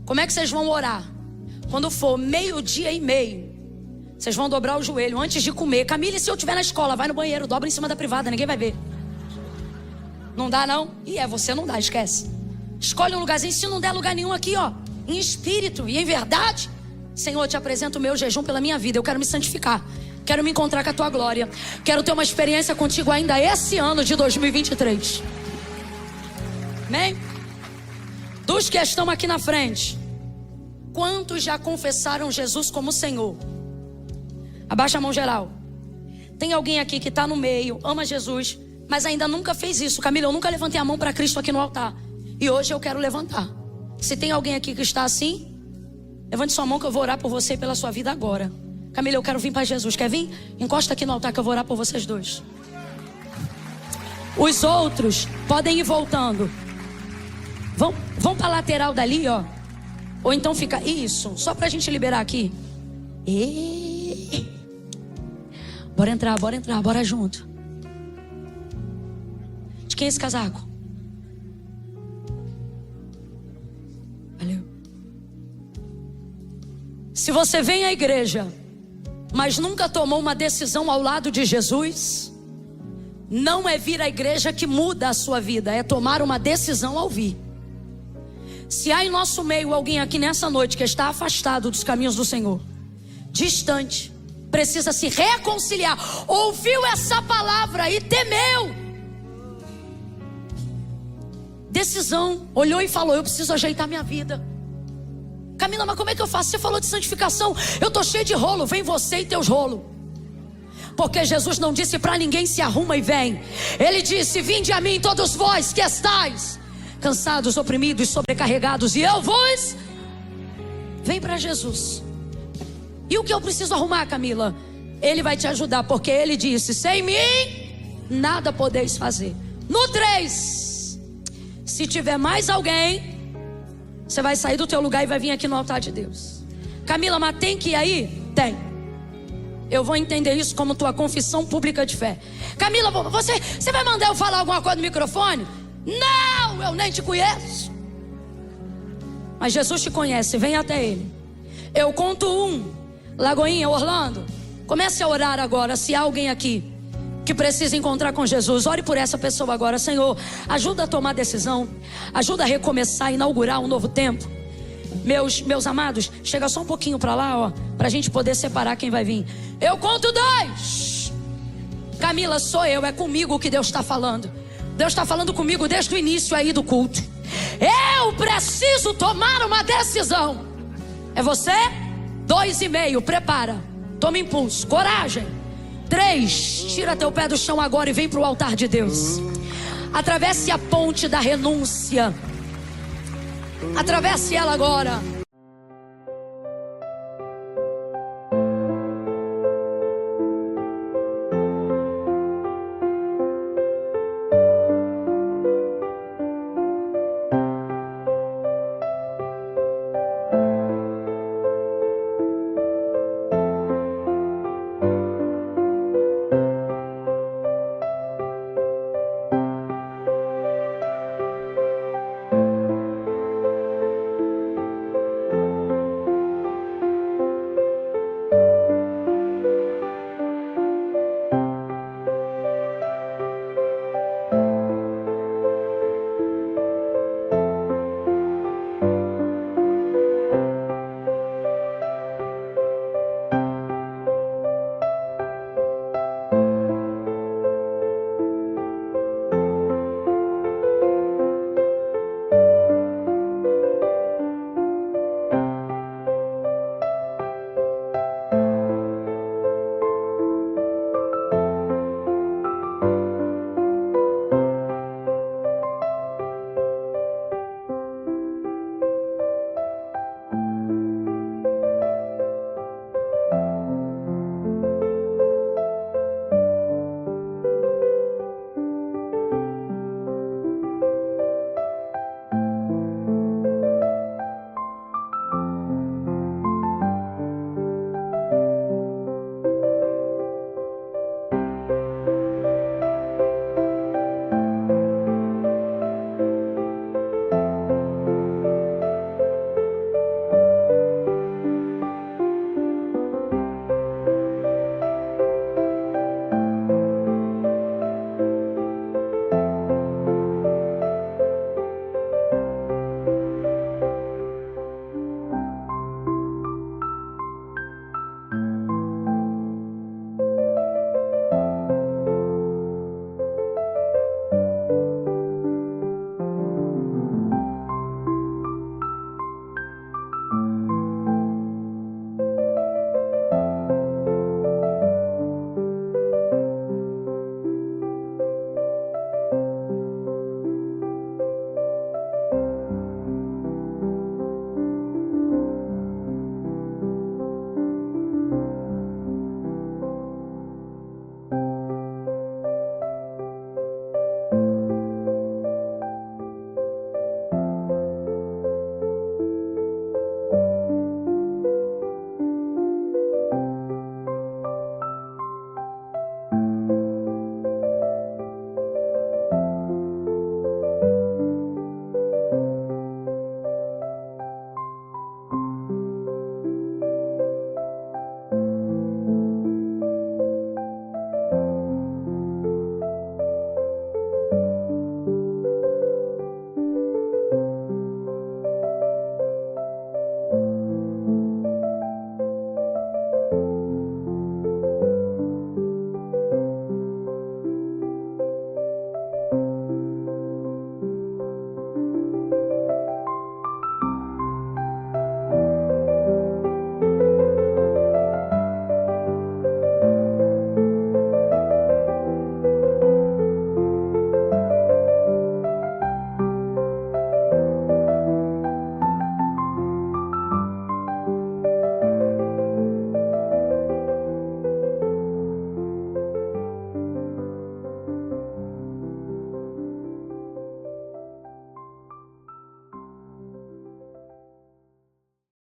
Como é que vocês vão orar? Quando for 12:30, vocês vão dobrar o joelho antes de comer. Camila, e se eu estiver na escola, vai no banheiro, dobra em cima da privada, ninguém vai ver. Não dá não? Você não dá, esquece. Escolhe um lugarzinho, se não der lugar nenhum aqui, ó, em espírito e em verdade. Senhor, eu te apresento o meu jejum pela minha vida. Eu quero me santificar, quero me encontrar com a tua glória. Quero ter uma experiência contigo ainda esse ano de 2023. Amém? Dos que estão aqui na frente, quantos já confessaram Jesus como Senhor? Abaixa a mão geral. Tem alguém aqui que está no meio, ama Jesus, mas ainda nunca fez isso. Camila, eu nunca levantei a mão para Cristo aqui no altar, e hoje eu quero levantar. Se tem alguém aqui que está assim, levante sua mão que eu vou orar por você e pela sua vida agora. Camila, eu quero vir para Jesus. Quer vir? Encosta aqui no altar que eu vou orar por vocês dois. Os outros podem ir voltando. Vão para a lateral dali, ó. Ou então fica isso, só pra gente liberar aqui. Bora entrar, bora junto. De quem é esse casaco? Valeu. Se você vem à igreja, mas nunca tomou uma decisão ao lado de Jesus, não é vir à igreja que muda a sua vida, é tomar uma decisão ao vir. Se há em nosso meio alguém aqui nessa noite que está afastado dos caminhos do Senhor, distante, precisa se reconciliar, ouviu essa palavra e temeu, decisão, olhou e falou: eu preciso ajeitar minha vida. Camila, mas como é que eu faço? Você falou de santificação, eu tô cheio de rolo. Vem você e teus rolos. Porque Jesus não disse para ninguém se arruma e vem. Ele disse: vinde a mim todos vós que estáis cansados, oprimidos, sobrecarregados, e eu vos. Vem para Jesus. E o que eu preciso arrumar, Camila? Ele vai te ajudar, porque ele disse: sem mim nada podeis fazer. No 3, se tiver mais alguém, você vai sair do teu lugar e vai vir aqui no altar de Deus. Camila, mas tem que ir aí? Tem. Eu vou entender isso como tua confissão pública de fé. Camila, você vai mandar eu falar alguma coisa no microfone? Não, eu nem te conheço. Mas Jesus te conhece, vem até Ele. Eu conto 1. Lagoinha, Orlando, comece a orar agora. Se há alguém aqui que precisa encontrar com Jesus, ore por essa pessoa agora. Senhor, ajuda a tomar decisão, ajuda a recomeçar, inaugurar um novo tempo. Meus amados, chega só um pouquinho para lá, ó, pra gente poder separar quem vai vir. Eu conto 2. Camila, sou eu, é comigo que Deus está falando. Deus está falando comigo desde o início aí do culto. Eu preciso tomar uma decisão. É você? 2,5, prepara, toma impulso, coragem. 3, tira teu pé do chão agora e vem para o altar de Deus. Atravesse a ponte da renúncia. Atravesse ela agora.